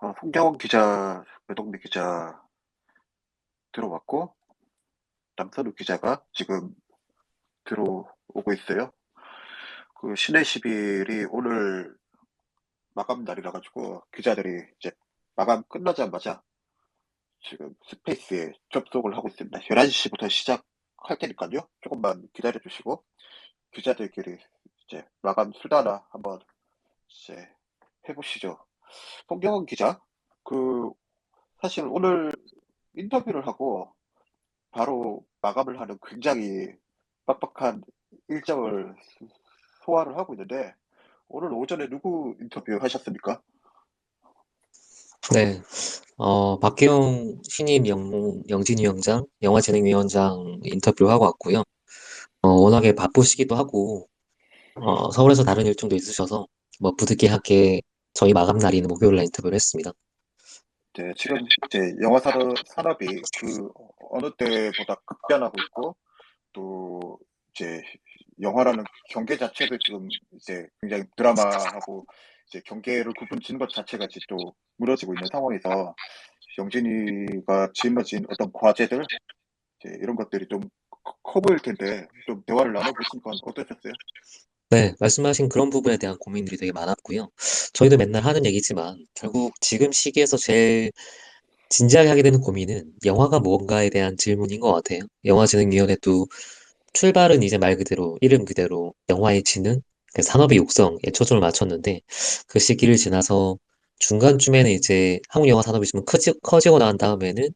송경원 기자, 외동미 기자 들어왔고, 남선우 기자가 지금 들어오고 있어요. 그 신의 10일이 오늘 마감 날이라 가지고 기자들이 이제 마감 끝나자마자 지금 스페이스에 접속을 하고 있습니다. 11시부터 시작할 테니까요. 조금만 기다려 주시고 기자들끼리 이제 마감 수다나 한번 이제 해보시죠. 송경원 기자, 그 사실 오늘 인터뷰를 하고 바로 마감을 하는 굉장히 빡빡한 일정을 소화를 하고 있는데 오늘 오전에 누구 인터뷰 하셨습니까? 네, 박기용 신임 영진위원장, 영화진흥위원장 인터뷰하고 왔고요. 워낙에 바쁘시기도 하고, 서울에서 다른 일정도 있으셔서, 뭐, 부득이하게 저희 마감 날인 목요일 날 인터뷰를 했습니다. 네, 지금 이제 영화 산업이 그 어느 때보다 급변하고 있고 또 이제 영화라는 경계 자체도 지금 이제 굉장히 드라마하고 이제 경계를 구분 짓는 것 자체가 이제 또 무너지고 있는 상황에서 영진이가 짊어진 어떤 과제들 이제 이런 것들이 좀 커 보일 텐데 좀 대화를 나눠보신 건 어떠셨어요? 네, 말씀하신 그런 부분에 대한 고민들이 되게 많았고요. 저희도 맨날 하는 얘기지만, 결국 지금 시기에서 제일 진지하게 하게 되는 고민은 영화가 뭔가에 대한 질문인 것 같아요. 영화진흥위원회도 출발은 이제 말 그대로, 이름 그대로 영화의 진흥, 그 산업의 육성에 초점을 맞췄는데 그 시기를 지나서 중간쯤에는 이제 한국 영화 산업이 좀 커지고 난 다음에는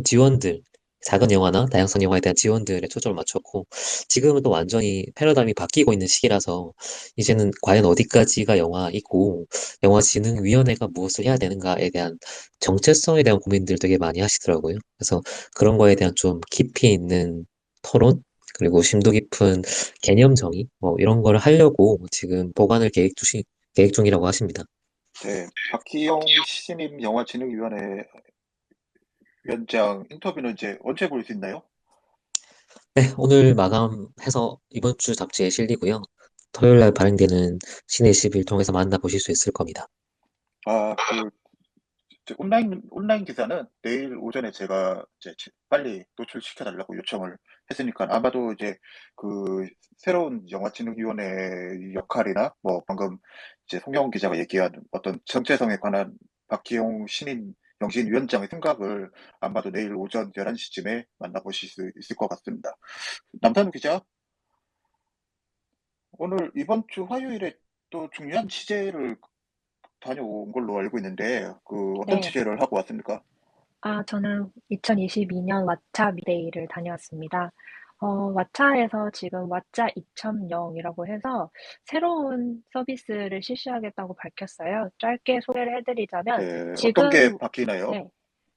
지원들, 작은 영화나 다양성 영화에 대한 지원들에 초점을 맞췄고 지금은 또 완전히 패러다임이 바뀌고 있는 시기라서 이제는 과연 어디까지가 영화이고 영화진흥위원회가 무엇을 해야 되는가에 대한 정체성에 대한 고민들 되게 많이 하시더라고요. 그래서 그런 거에 대한 좀 깊이 있는 토론, 그리고 심도 깊은 개념 정의, 뭐 이런 걸 하려고 지금 보관을 계획 중이라고 하십니다. 네, 박희영 신임 영화진흥위원회 위원장 인터뷰는 이제 언제 볼 수 있나요? 네, 오늘 마감해서 이번 주 잡지에 실리고요. 토요일 날 발행되는 신의 10일 통해서 만나보실 수 있을 겁니다. 그 온라인 기사는 내일 오전에 제가 이제 빨리 노출시켜 달라고 요청을 했으니까 아마도 이제 그 새로운 영화진흥위원회 역할이나 뭐 방금 이제 송영훈 기자가 얘기한 어떤 정체성에 관한 박기용 신임 영진위원장의 생각을 아마도 내일 오전 11시쯤에 만나보실 수 있을 것 같습니다. 남산우 기자, 오늘 이번 주 화요일에 또 중요한 취재를 다녀온 걸로 알고 있는데 그 어떤 네. 취재를 하고 왔습니까? 저는 2022년 왓챠 미데이를 다녀왔습니다. 왓챠에서 지금 왓챠 2.0이라고 해서 새로운 서비스를 실시하겠다고 밝혔어요. 짧게 소개를 해드리자면, 네, 어떤 게 지금, 바뀌나요? 네,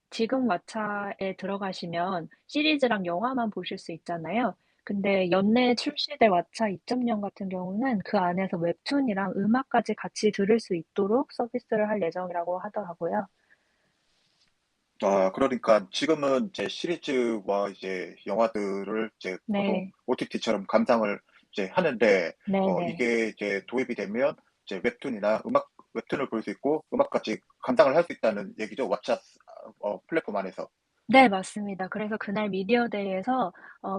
지금 왓챠에 들어가시면 시리즈랑 영화만 보실 수 있잖아요. 근데 연내 출시될 왓챠 2.0 같은 경우는 그 안에서 웹툰이랑 음악까지 같이 들을 수 있도록 서비스를 할 예정이라고 하더라고요. 그러니까 지금은 이제 시리즈와 이제 영화들을 이제 보통 네, OTT처럼 감상을 이제 하는데, 네네. 이게 이제 도입이 되면 이제 웹툰을 볼 수 있고 음악까지 감상을 할 수 있다는 얘기죠. 왓챠 플랫폼 안에서. 네, 맞습니다. 그래서 그날 미디어데이에서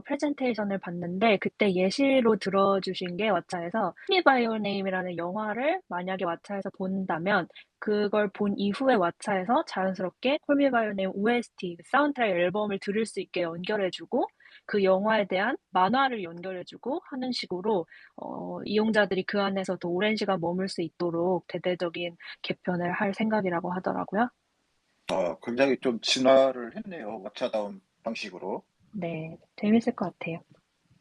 프레젠테이션을 봤는데 그때 예시로 들어주신 게 왓챠에서 Call Me by Your Name이라는 영화를 만약에 왓챠에서 본다면 그걸 본 이후에 왓챠에서 자연스럽게 Call Me by Your Name OST, 그 사운드트랙 앨범을 들을 수 있게 연결해주고 그 영화에 대한 만화를 연결해주고 하는 식으로 이용자들이 그 안에서 더 오랜 시간 머물 수 있도록 대대적인 개편을 할 생각이라고 하더라고요. 굉장히 좀 진화를 했네요. 왓챠다운 방식으로. 네, 재밌을 것 같아요.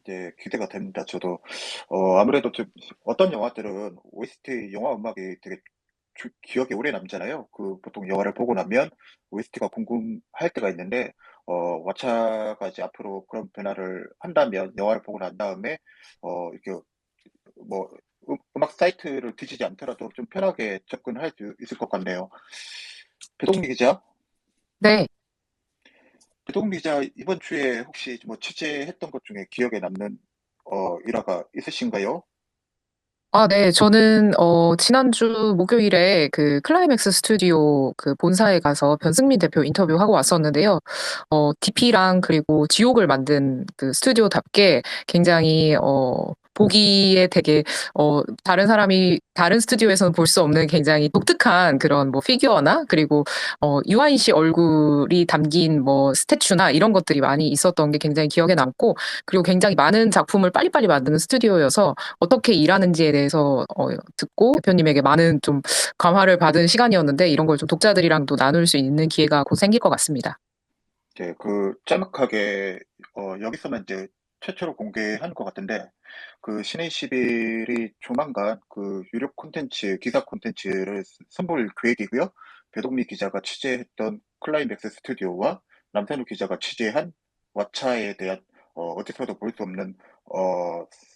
네, 기대가 됩니다. 저도 아무래도 좀 어떤 영화들은 OST 영화 음악이 되게 기억에 오래 남잖아요. 그 보통 영화를 보고 나면 OST가 궁금할 때가 있는데 왓챠가 이제 앞으로 그런 변화를 한다면 영화를 보고 난 다음에 이렇게 뭐 음악 사이트를 뒤지지 않더라도 좀 편하게 접근할 수 있을 것 같네요. 배동미 기자, 네. 배동미 기자 이번 주에 혹시 뭐 취재했던 것 중에 기억에 남는 일화가 있으신가요? 네. 저는 지난주 목요일에 그 클라이맥스 스튜디오 그 본사에 가서 변승민 대표 인터뷰하고 왔었는데요. DP랑 그리고 지옥을 만든 그 스튜디오답게 굉장히 보기에 되게 다른 스튜디오에서는 볼 수 없는 굉장히 독특한 그런 뭐 피규어나 그리고 유아인 씨 얼굴이 담긴 뭐 스태츄나 이런 것들이 많이 있었던 게 굉장히 기억에 남고, 그리고 굉장히 많은 작품을 빨리빨리 만드는 스튜디오여서 어떻게 일하는지에 대해서 듣고 대표님에게 많은 좀 감화를 받은 시간이었는데, 이런 걸 좀 독자들이랑도 나눌 수 있는 기회가 곧 생길 것 같습니다. 네, 짤막하게, 여기서만 이제 최초로 공개하는 것 같은데, 신의 11이 조만간 유료 콘텐츠, 기사 콘텐츠를 선보일 계획이고요. 배동미 기자가 취재했던 클라이맥스 스튜디오와 남산우 기자가 취재한 왓챠에 대한, 어디서도 볼 수 없는,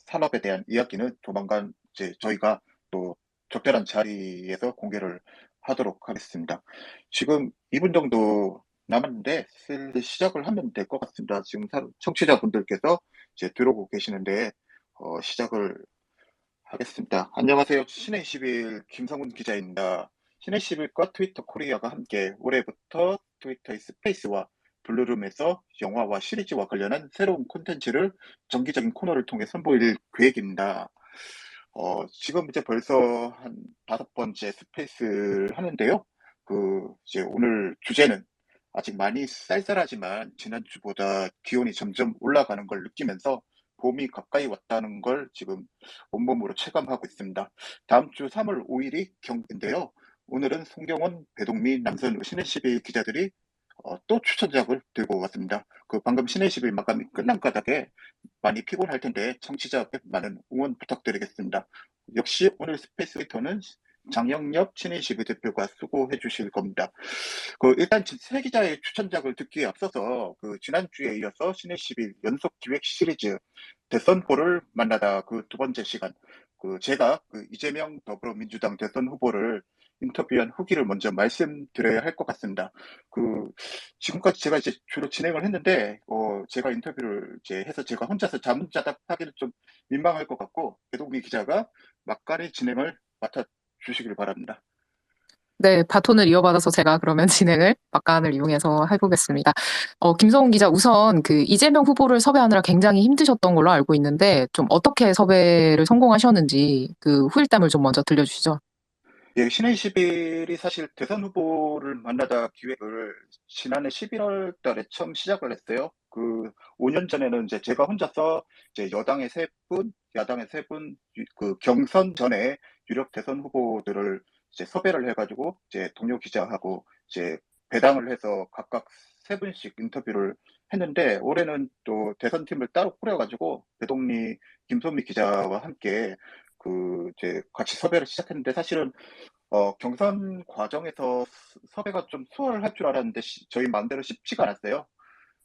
산업에 대한 이야기는 조만간 이제 저희가 또 적절한 자리에서 공개를 하도록 하겠습니다. 지금 2분 정도 남았는데 슬슬 시작을 하면 될 것 같습니다. 지금 청취자분들께서 이제 들어오고 계시는데 시작을 하겠습니다. 안녕하세요. 신의 21 김성훈 기자입니다. 신의 21과 트위터 코리아가 함께 올해부터 트위터의 스페이스와 블루룸에서 영화와 시리즈와 관련한 새로운 콘텐츠를 정기적인 코너를 통해 선보일 계획입니다. 지금 이제 벌써 한 5번째 스페이스를 하는데요. 이제 오늘 주제는 아직 많이 쌀쌀하지만 지난주보다 기온이 점점 올라가는 걸 느끼면서 봄이 가까이 왔다는 걸 지금 온몸으로 체감하고 있습니다. 다음 주 3월 5일이 경기인데요. 오늘은 송경원, 배동미, 남선우, 신의 11 기자들이 또 추천작을 들고 왔습니다. 방금 신의 11 마감이 끝난 까닭에 많이 피곤할 텐데 청취자 많은 응원 부탁드리겠습니다. 역시 오늘 스페이스 히터는 장영엽 신의 11 대표가 수고해 주실 겁니다. 일단 새 기자의 추천작을 듣기에 앞서서 지난주에 이어서 신의 11 연속 기획 시리즈 대선 후보를 만나다 두 번째 시간, 제가 이재명 더불어민주당 대선 후보를 인터뷰한 후기를 먼저 말씀드려야 할 것 같습니다. 지금까지 제가 이제 주로 진행을 했는데, 제가 인터뷰를 이제 해서 제가 혼자서 자문자답하기는 좀 민망할 것 같고, 배동미 기자가 막간의 진행을 맡아주시길 바랍니다. 네, 바톤을 이어받아서 제가 그러면 진행을 막간을 이용해서 해보겠습니다. 김성훈 기자, 우선 그 이재명 후보를 섭외하느라 굉장히 힘드셨던 걸로 알고 있는데, 좀 어떻게 섭외를 성공하셨는지 그 후일담을 좀 먼저 들려주시죠. 예, 신의 11이 사실 대선 후보를 만나다 기획을 지난해 11월 달에 처음 시작을 했어요. 5년 전에는 이제 제가 혼자서 이제 여당의 3분, 야당의 3분, 경선 전에 유력 대선 후보들을 이제 섭외를 해가지고 이제 동료 기자하고 이제 배당을 해서 각각 3분씩 인터뷰를 했는데, 올해는 또 대선팀을 따로 꾸려가지고 배동미, 김소미 기자와 함께 이제 같이 섭외를 시작했는데, 사실은 경선 과정에서 섭외가 좀 수월할 줄 알았는데 저희 마음대로 쉽지가 않았어요.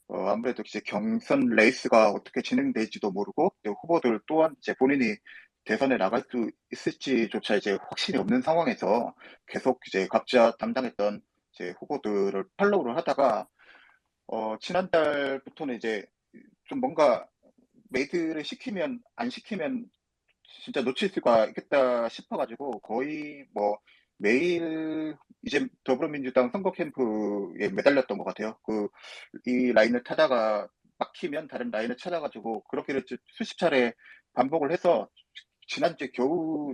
아무래도 이제 경선 레이스가 어떻게 진행될지도 모르고 후보들 또한 이제 본인이 대선에 나갈 수 있을지조차 이제 확신이 없는 상황에서 계속 이제 각자 담당했던 이제 후보들을 팔로우를 하다가 지난달부터는 이제 좀 뭔가 메이트를 시키면 안 시키면 진짜 놓칠 수가 있겠다 싶어가지고 거의 뭐 매일 이제 더불어민주당 선거 캠프에 매달렸던 것 같아요. 이 라인을 타다가 막히면 다른 라인을 찾아가지고 그렇게 수십 차례 반복을 해서 지난주에 겨우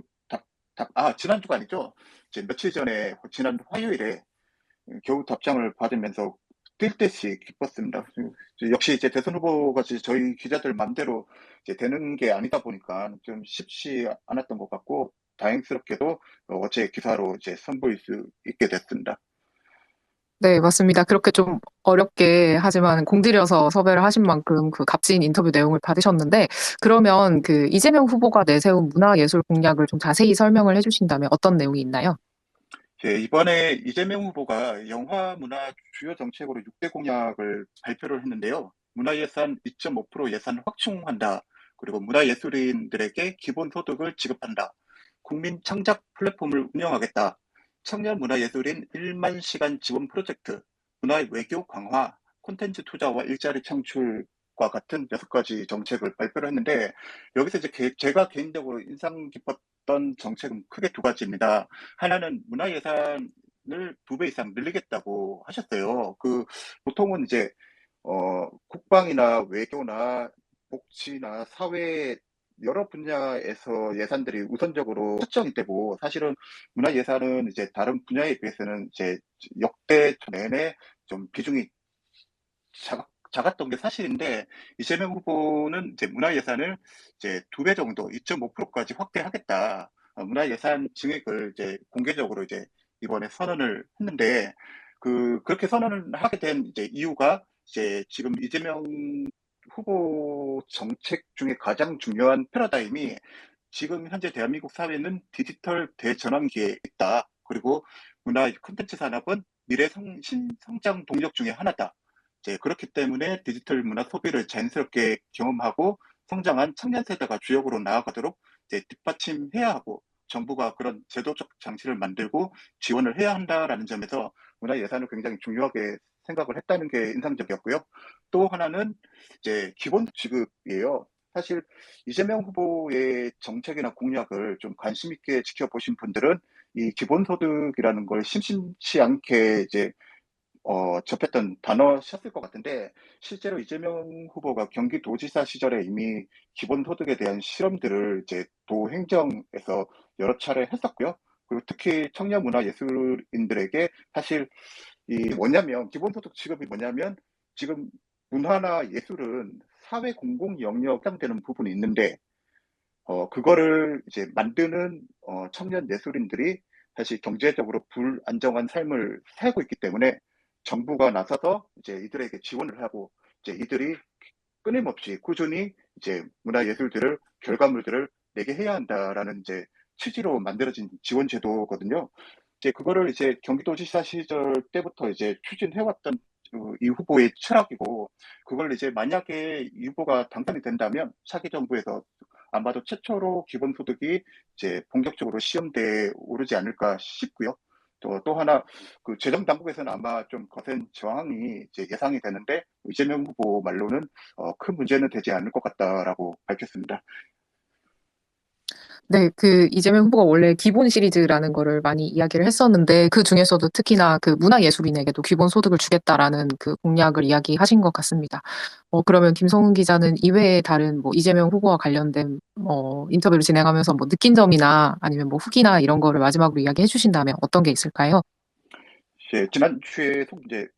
지난주가 아니죠. 이제 며칠 전에 지난 화요일에 겨우 답장을 받으면서 뛸 듯이 기뻤습니다. 역시 이제 대선 후보가 저희 기자들 맘대로 이제 되는 게 아니다 보니까 좀 쉽지 않았던 것 같고, 다행스럽게도 어제 기사로 이제 선보일 수 있게 됐습니다. 네, 맞습니다. 그렇게 좀 어렵게 하지만 공들여서 섭외를 하신 만큼 그 값진 인터뷰 내용을 받으셨는데, 그러면 그 이재명 후보가 내세운 문화예술 공약을 좀 자세히 설명을 해주신다면 어떤 내용이 있나요? 예, 이번에 이재명 후보가 영화 문화 주요 정책으로 6대 공약을 발표를 했는데요. 문화예산 2.5% 예산 확충한다. 그리고 문화예술인들에게 기본소득을 지급한다. 국민 창작 플랫폼을 운영하겠다. 청년 문화예술인 1만 시간 지원 프로젝트, 문화 외교 강화, 콘텐츠 투자와 일자리 창출과 같은 6가지 정책을 발표를 했는데, 여기서 이제 제가 개인적으로 인상 깊었던 했던 정책은 크게 두 가지입니다. 하나는 문화예산을 2배 이상 늘리겠다고 하셨어요. 보통은 이제, 국방이나 외교나 복지나 사회 여러 분야에서 예산들이 우선적으로 책정이 되고, 사실은 문화예산은 이제 다른 분야에 비해서는 이제 역대 내내 좀 비중이 작았던 게 사실인데, 이재명 후보는 이제 문화예산을 이제 2배 정도, 2.5%까지 확대하겠다. 문화예산 증액을 이제 공개적으로 이제 이번에 선언을 했는데, 그렇게 선언을 하게 된 이제 이유가 이제 지금 이재명 후보 정책 중에 가장 중요한 패러다임이 지금 현재 대한민국 사회는 디지털 대전환기에 있다. 그리고 문화 콘텐츠 산업은 미래 신성장 동력 중에 하나다. 이제 그렇기 때문에 디지털 문화 소비를 자연스럽게 경험하고 성장한 청년 세대가 주역으로 나아가도록 이제 뒷받침해야 하고 정부가 그런 제도적 장치를 만들고 지원을 해야 한다라는 점에서 문화 예산을 굉장히 중요하게 생각을 했다는 게 인상적이었고요. 또 하나는 이제 기본 지급이에요. 사실 이재명 후보의 정책이나 공약을 좀 관심 있게 지켜보신 분들은 이 기본소득이라는 걸 심심치 않게 이제 접했던 단어셨을 것 같은데, 실제로 이재명 후보가 경기도지사 시절에 이미 기본소득에 대한 실험들을 이제 도행정에서 여러 차례 했었고요. 그리고 특히 청년문화예술인들에게 사실 기본소득 지급이 뭐냐면, 지금 문화나 예술은 사회 공공 영역에 해당되는 부분이 있는데, 그거를 이제 만드는 청년 예술인들이 사실 경제적으로 불안정한 삶을 살고 있기 때문에 정부가 나서서 이제 이들에게 지원을 하고, 이제 이들이 끊임없이 꾸준히 이제 문화예술들을 결과물들을 내게 해야 한다라는 이제 취지로 만들어진 지원 제도거든요. 이제 그거를 이제 경기도지사 시절 때부터 이제 추진해왔던 이 후보의 철학이고, 그걸 이제 만약에 이 후보가 당선이 된다면 차기 정부에서 아마도 최초로 기본소득이 이제 본격적으로 시험대에 오르지 않을까 싶고요. 또 하나, 재정 당국에서는 아마 좀 거센 저항이 이제 예상이 되는데, 이재명 후보 말로는 큰 문제는 되지 않을 것 같다라고 밝혔습니다. 네, 그 이재명 후보가 원래 기본 시리즈라는 거를 많이 이야기를 했었는데 그 중에서도 특히나 그 문화예술인에게도 기본 소득을 주겠다라는 그 공약을 이야기하신 것 같습니다. 그러면 김성훈 기자는 이외에 다른 뭐 이재명 후보와 관련된 인터뷰를 진행하면서 뭐 느낀 점이나 아니면 뭐 후기나 이런 거를 마지막으로 이야기해 주신다면 어떤 게 있을까요? 이제 지난주에 이제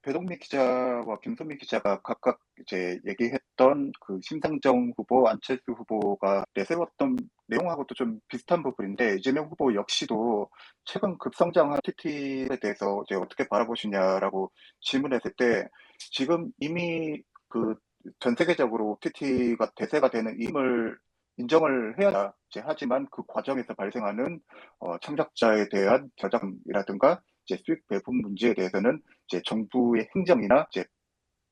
배동미 기자와 김소미 기자가 각각 이제 얘기했던 그 심상정 후보, 안철수 후보가 내세웠던 내용하고도 좀 비슷한 부분인데, 이재명 후보 역시도 최근 급성장한 TT에 대해서 이제 어떻게 바라보시냐라고 질문했을 때, 지금 이미 전 세계적으로 TT가 대세가 되는 임을 인정을 해야 이제, 하지만 그 과정에서 발생하는 창작자에 대한 저작이라든가 이제 수익 배분 문제에 대해서는 이제 정부의 행정이나 이제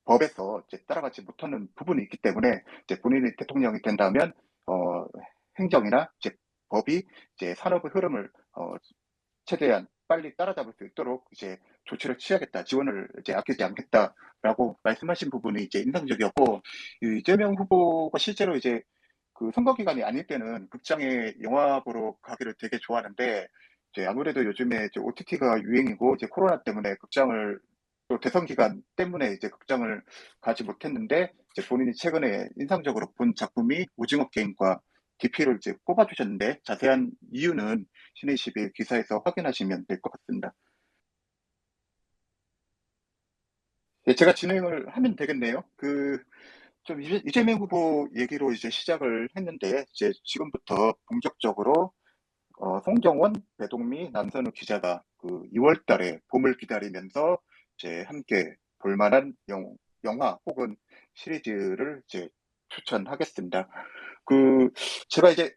법에서 이제 따라가지 못하는 부분이 있기 때문에, 이제 본인이 대통령이 된다면 행정이나 이제 법이 이제 산업의 흐름을 최대한 빨리 따라잡을 수 있도록 이제 조치를 취하겠다, 지원을 이제 아끼지 않겠다라고 말씀하신 부분이 이제 인상적이었고, 이 이재명 후보가 실제로 이제 선거 기간이 아닐 때는 극장에 영화 보러 가기를 되게 좋아하는데, 이제 아무래도 요즘에 이제 OTT가 유행이고 이제 코로나 때문에 극장을, 또 대선 기간 때문에 이제 극장을 가지 못했는데, 이제 본인이 최근에 인상적으로 본 작품이 오징어 게임과 DP를 이제 꼽아주셨는데, 자세한 이유는 신의 11 기사에서 확인하시면 될 것 같습니다. 예, 제가 진행을 하면 되겠네요. 좀 이재명 후보 얘기로 이제 시작을 했는데, 이제 지금부터 본격적으로 송정원, 배동미, 남선우 기자가 2월 달에 봄을 기다리면서 이제 함께 볼 만한 영화 혹은 시리즈를 이제 추천하겠습니다. 그, 제가 이제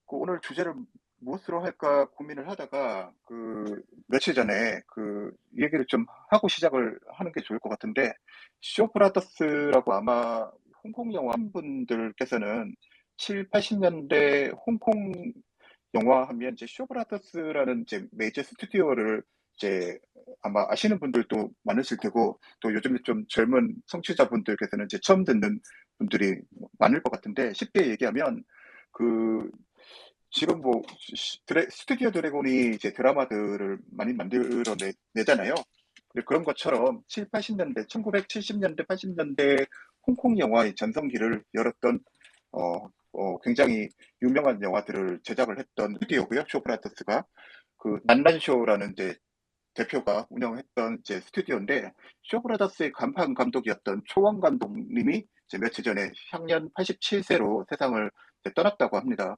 오늘 주제를 무엇으로 할까 고민을 하다가 며칠 전에 얘기를 좀 하고 시작을 하는 게 좋을 것 같은데, 쇼브라더스라고 아마 홍콩 영화 한 분들께서는 7, 80년대 홍콩 영화 하면 이제 쇼브라더스라는 이제 메이저 스튜디오를 이제 아마 아시는 분들도 많으실 테고, 또 요즘에 좀 젊은 청취자분들께서는 이제 처음 듣는 분들이 많을 것 같은데, 쉽게 얘기하면 그 지금 뭐 스튜디오 드래곤이 이제 드라마들을 많이 내잖아요. 근데 그런 것처럼 7, 80년대, 1970년대, 80년대 홍콩 영화의 전성기를 열었던 굉장히 유명한 영화들을 제작을 했던 스튜디오고요. 쇼브라더스가 그 난란쇼라는 이제 대표가 운영했던 이제 스튜디오인데 쇼브라더스의 간판 감독이었던 초원 감독님이 이제 며칠 전에 향년 87세로 세상을 이제 떠났다고 합니다.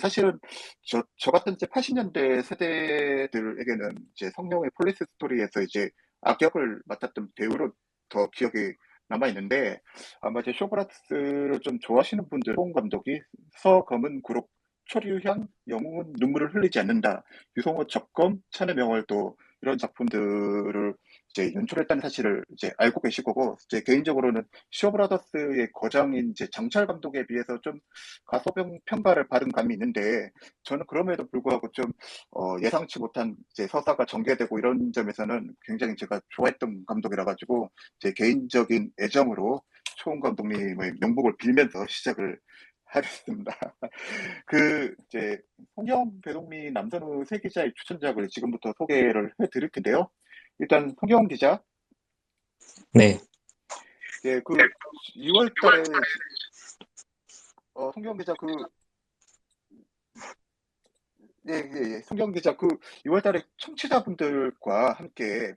사실은 저 같은 이제 80년대 세대들에게는 이제 성룡의 폴리스 스토리에서 이제 악역을 맡았던 배우로 더 기억에 남아 있는데 아마 이제 쇼브라더스를 좀 좋아하시는 분들, 초원 감독이 서검은 구록, 초류향, 영웅은 눈물을 흘리지 않는다, 유성호 적검, 찬의 명월도 이런 작품들을 이제 연출했다는 사실을 이제 알고 계실 거고, 제 개인적으로는 쇼브라더스의 거장인 이제 장철 감독에 비해서 좀 가소평 평가를 받은 감이 있는데, 저는 그럼에도 불구하고 좀 예상치 못한 이제 서사가 전개되고 이런 점에서는 굉장히 제가 좋아했던 감독이라 가지고 제 개인적인 애정으로 초원 감독님의 명복을 빌면서 시작을 하겠습니다. 이제 송영, 배동미, 남선우 세 기자의 추천작을 지금부터 소개를 해드릴 텐데요. 일단 송영 기자, 네. 예, 2월 달에 송영 기자 송영 기자 2월 달에 청취자분들과 함께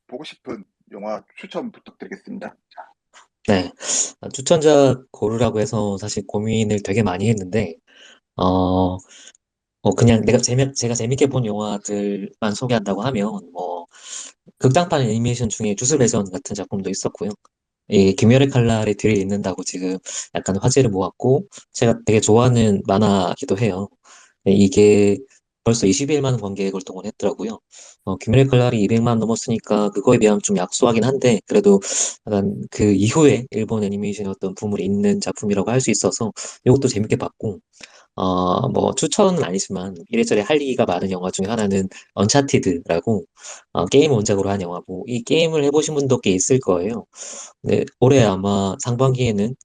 보고 싶은 영화 추천 부탁드리겠습니다. 네. 추천작 고르라고 해서 사실 고민을 되게 많이 했는데, 어, 그냥 제가 재밌게 본 영화들만 소개한다고 하면, 극장판 애니메이션 중에 주술 레전 같은 작품도 있었고요. 이 김열의 칼날의 뒤를 잇는다고 지금 약간 화제를 모았고, 제가 되게 좋아하는 만화기도 해요. 네, 이게 벌써 21만 관객을 동원했더라고요. 김열의 칼날이 200만 넘었으니까 그거에 비하면 좀 약소하긴 한데, 그래도 약간 그 이후에 일본 애니메이션의 어떤 붐을 잇는 작품이라고 할 수 있어서 이것도 재밌게 봤고, 추천은 아니지만 이래저래 할 얘기가 많은 영화 중에 하나는 언차티드라고 게임 원작으로 한 영화고, 이 게임을 해보신 분도 꽤 있을 거예요. 네, 올해 아마 상반기에는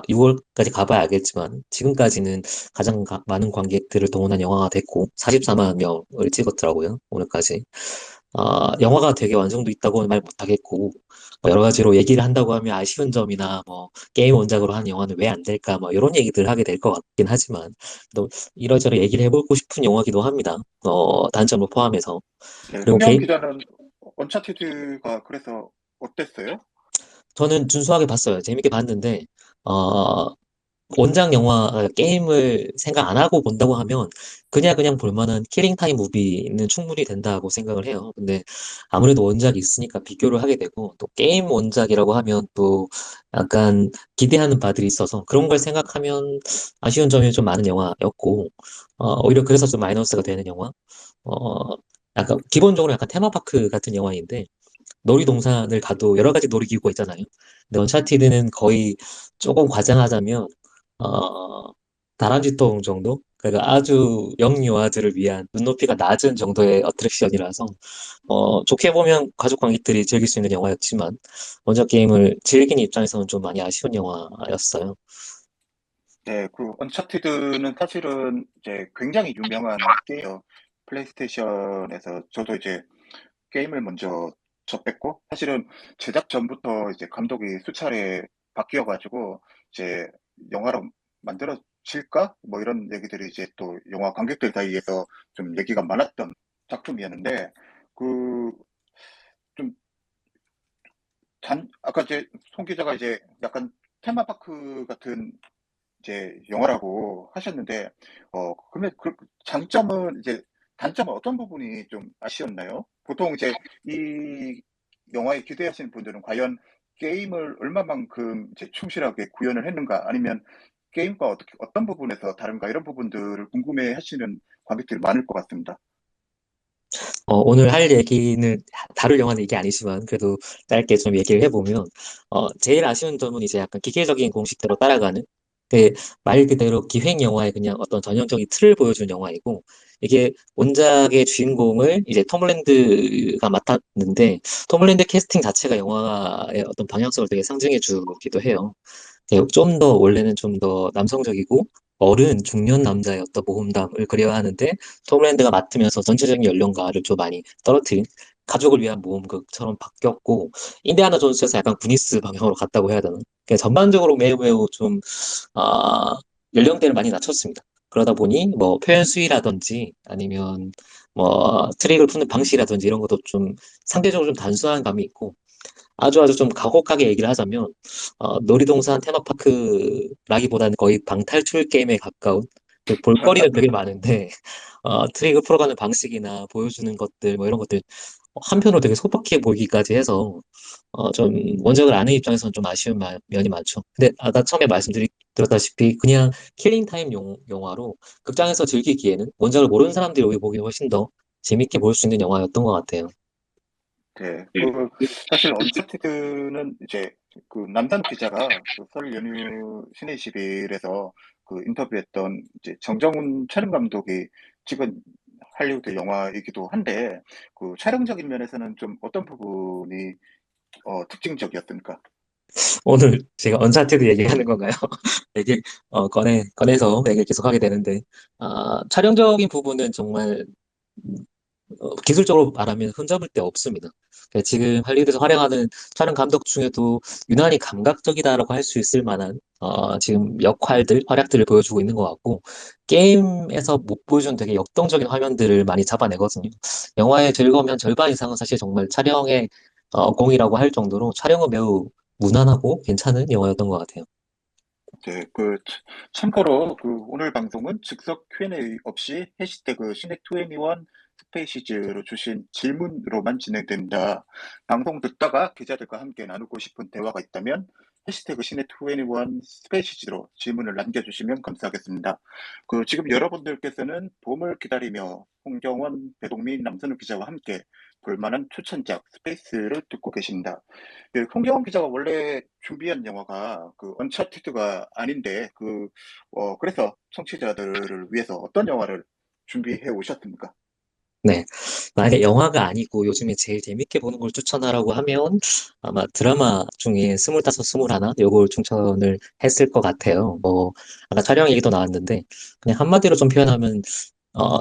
6월까지 가봐야 알겠지만 지금까지는 가장 많은 관객들을 동원한 영화가 됐고 44만 명을 찍었더라고요. 오늘까지. 영화가 되게 완성도 있다고는 말 못하겠고 여러 가지로 얘기를 한다고 하면 아쉬운 점이나 게임 원작으로 한 영화는 왜 안 될까 이런 얘기들 하게 될 것 같긴 하지만 또 이러저러 얘기를 해보고 싶은 영화기도 합니다. 단점을 포함해서. 네, 그리고 송영 기자는 언차티드가 그래서 어땠어요? 저는 준수하게 봤어요. 재밌게 봤는데, 어, 원작 영화, 게임을 생각 안 하고 본다고 하면, 그냥 볼만한 킬링타임 무비는 충분히 된다고 생각을 해요. 근데 아무래도 원작이 있으니까 비교를 하게 되고, 또 게임 원작이라고 하면 또 약간 기대하는 바들이 있어서 그런 걸 생각하면 아쉬운 점이 좀 많은 영화였고, 오히려 그래서 좀 마이너스가 되는 영화? 어, 약간, 기본적으로 약간 테마파크 같은 영화인데, 놀이동산을 가도 여러 가지 놀이기구가 있잖아요. 근데 언차티드는 거의 조금 과장하자면, 어, 다람쥐통 정도? 그러니까 아주 영유아들을 위한 눈높이가 낮은 정도의 어트랙션이라서, 좋게 보면 가족 관객들이 즐길 수 있는 영화였지만, 원작 게임을 즐긴 입장에서는 좀 많이 아쉬운 영화였어요. 네, 언차티드는 사실은 이제 굉장히 유명한 게임이에요. 플레이스테이션에서 저도 이제 게임을 먼저 접했고, 사실은 제작 전부터 이제 감독이 수차례 바뀌어가지고, 이제 영화로 만들어질까? 뭐 이런 얘기들이 이제 또 영화 관객들 사이에서 좀 얘기가 많았던 작품이었는데, 그, 좀 아까 이제 송 기자가 이제 약간 테마파크 같은 이제 영화라고 하셨는데, 그러면 장점은 이제, 단점은 어떤 부분이 좀 아쉬웠나요? 보통 이제 이 영화에 기대하시는 분들은 과연 게임을 얼마만큼 이제 충실하게 구현을 했는가, 아니면 게임과 어떤 부분에서 다른가, 이런 부분들을 궁금해 하시는 관객들이 많을 것 같습니다. 오늘 할 얘기는 다룰 영화는 이게 아니지만 그래도 짧게 좀 얘기를 해보면 제일 아쉬운 점은 이제 약간 기계적인 공식대로 따라가는 그 말 그대로 기획 영화의 그냥 어떤 전형적인 틀을 보여준 영화이고 이게 원작의 주인공을 이제 톰 홀랜드가 맡았는데 톰 홀랜드 캐스팅 자체가 영화의 어떤 방향성을 되게 상징해 주기도 해요. 좀 더 원래는 좀 더 남성적이고 어른 중년 남자의 어떤 모험담을 그려야 하는데 톰 홀랜드가 맡으면서 전체적인 연령가를 좀 많이 떨어뜨린 가족을 위한 모험극처럼 바뀌었고 인디아나 존스에서 약간 구니스 방향으로 갔다고 해야 되나? 그러니까 전반적으로 매우 매우 좀 아, 연령대를 많이 낮췄습니다. 그러다 보니 뭐 표현 수위라든지 아니면 뭐 트릭을 푸는 방식이라든지 이런 것도 좀 상대적으로 좀 단순한 감이 있고 아주 아주 좀 가혹하게 얘기를 하자면 놀이동산 테마파크라기보다는 거의 방탈출 게임에 가까운 그 볼거리는 되게 많은데 트릭을 풀어가는 방식이나 보여주는 것들 뭐 이런 것들 한편으로 되게 소박해 보이기까지 해서 좀 원작을 아는 입장에서는 좀 아쉬운 면이 많죠. 근데 아까 처음에 말씀드렸다시피 그냥 킬링타임 영화로 극장에서 즐기기에는 원작을 모르는 사람들이 여기 보기 훨씬 더 재밌게 볼 수 있는 영화였던 것 같아요. 네, 사실 언차티드는 이제 그 남산 기자가 그 설 연휴 신의 21에서 그 인터뷰했던 이제 정정훈 촬영 감독이 찍은 할리우드 영화이기도 한데 그 촬영적인 면에서는 좀 어떤 부분이 특징적이었습니까? 오늘 제가 언차티드 얘기하는 건가요? 얘기, 꺼내서 얘기를 계속 하게 되는데, 촬영적인 부분은 정말, 기술적으로 말하면 흠잡을 데 없습니다. 그러니까 지금 할리우드에서 활용하는 촬영 감독 중에도 유난히 감각적이다라고 할 수 있을 만한, 지금 역할들, 활약들을 보여주고 있는 것 같고, 게임에서 못 보여준 되게 역동적인 화면들을 많이 잡아내거든요. 영화의 즐거움 한 절반 이상은 사실 정말 촬영의, 공이라고 할 정도로 촬영은 매우 무난하고 괜찮은 영화였던 것 같아요. 네, 참고로 오늘 방송은 즉석 Q&A 없이 해시태그 시넥21 스페이시즈로 주신 질문으로만 진행됩니다. 방송 듣다가 기자들과 함께 나누고 싶은 대화가 있다면 해시태그 시넥21 스페이시즈로 질문을 남겨주시면 감사하겠습니다. 지금 여러분들께서는 봄을 기다리며 홍경원, 배동민, 남선우 기자와 함께 볼만한 추천작 스페이스를 듣고 계십니다. 송경원 기자가 원래 준비한 영화가 언차티드가 아닌데 그래서 청취자들을 위해서 어떤 영화를 준비해 오셨습니까? 네. 만약에 영화가 아니고 요즘에 제일 재밌게 보는 걸 추천하라고 하면 아마 드라마 중에 25, 21 요걸 추천을 했을 것 같아요. 뭐 아까 촬영 얘기도 나왔는데 그냥 한마디로 좀 표현하면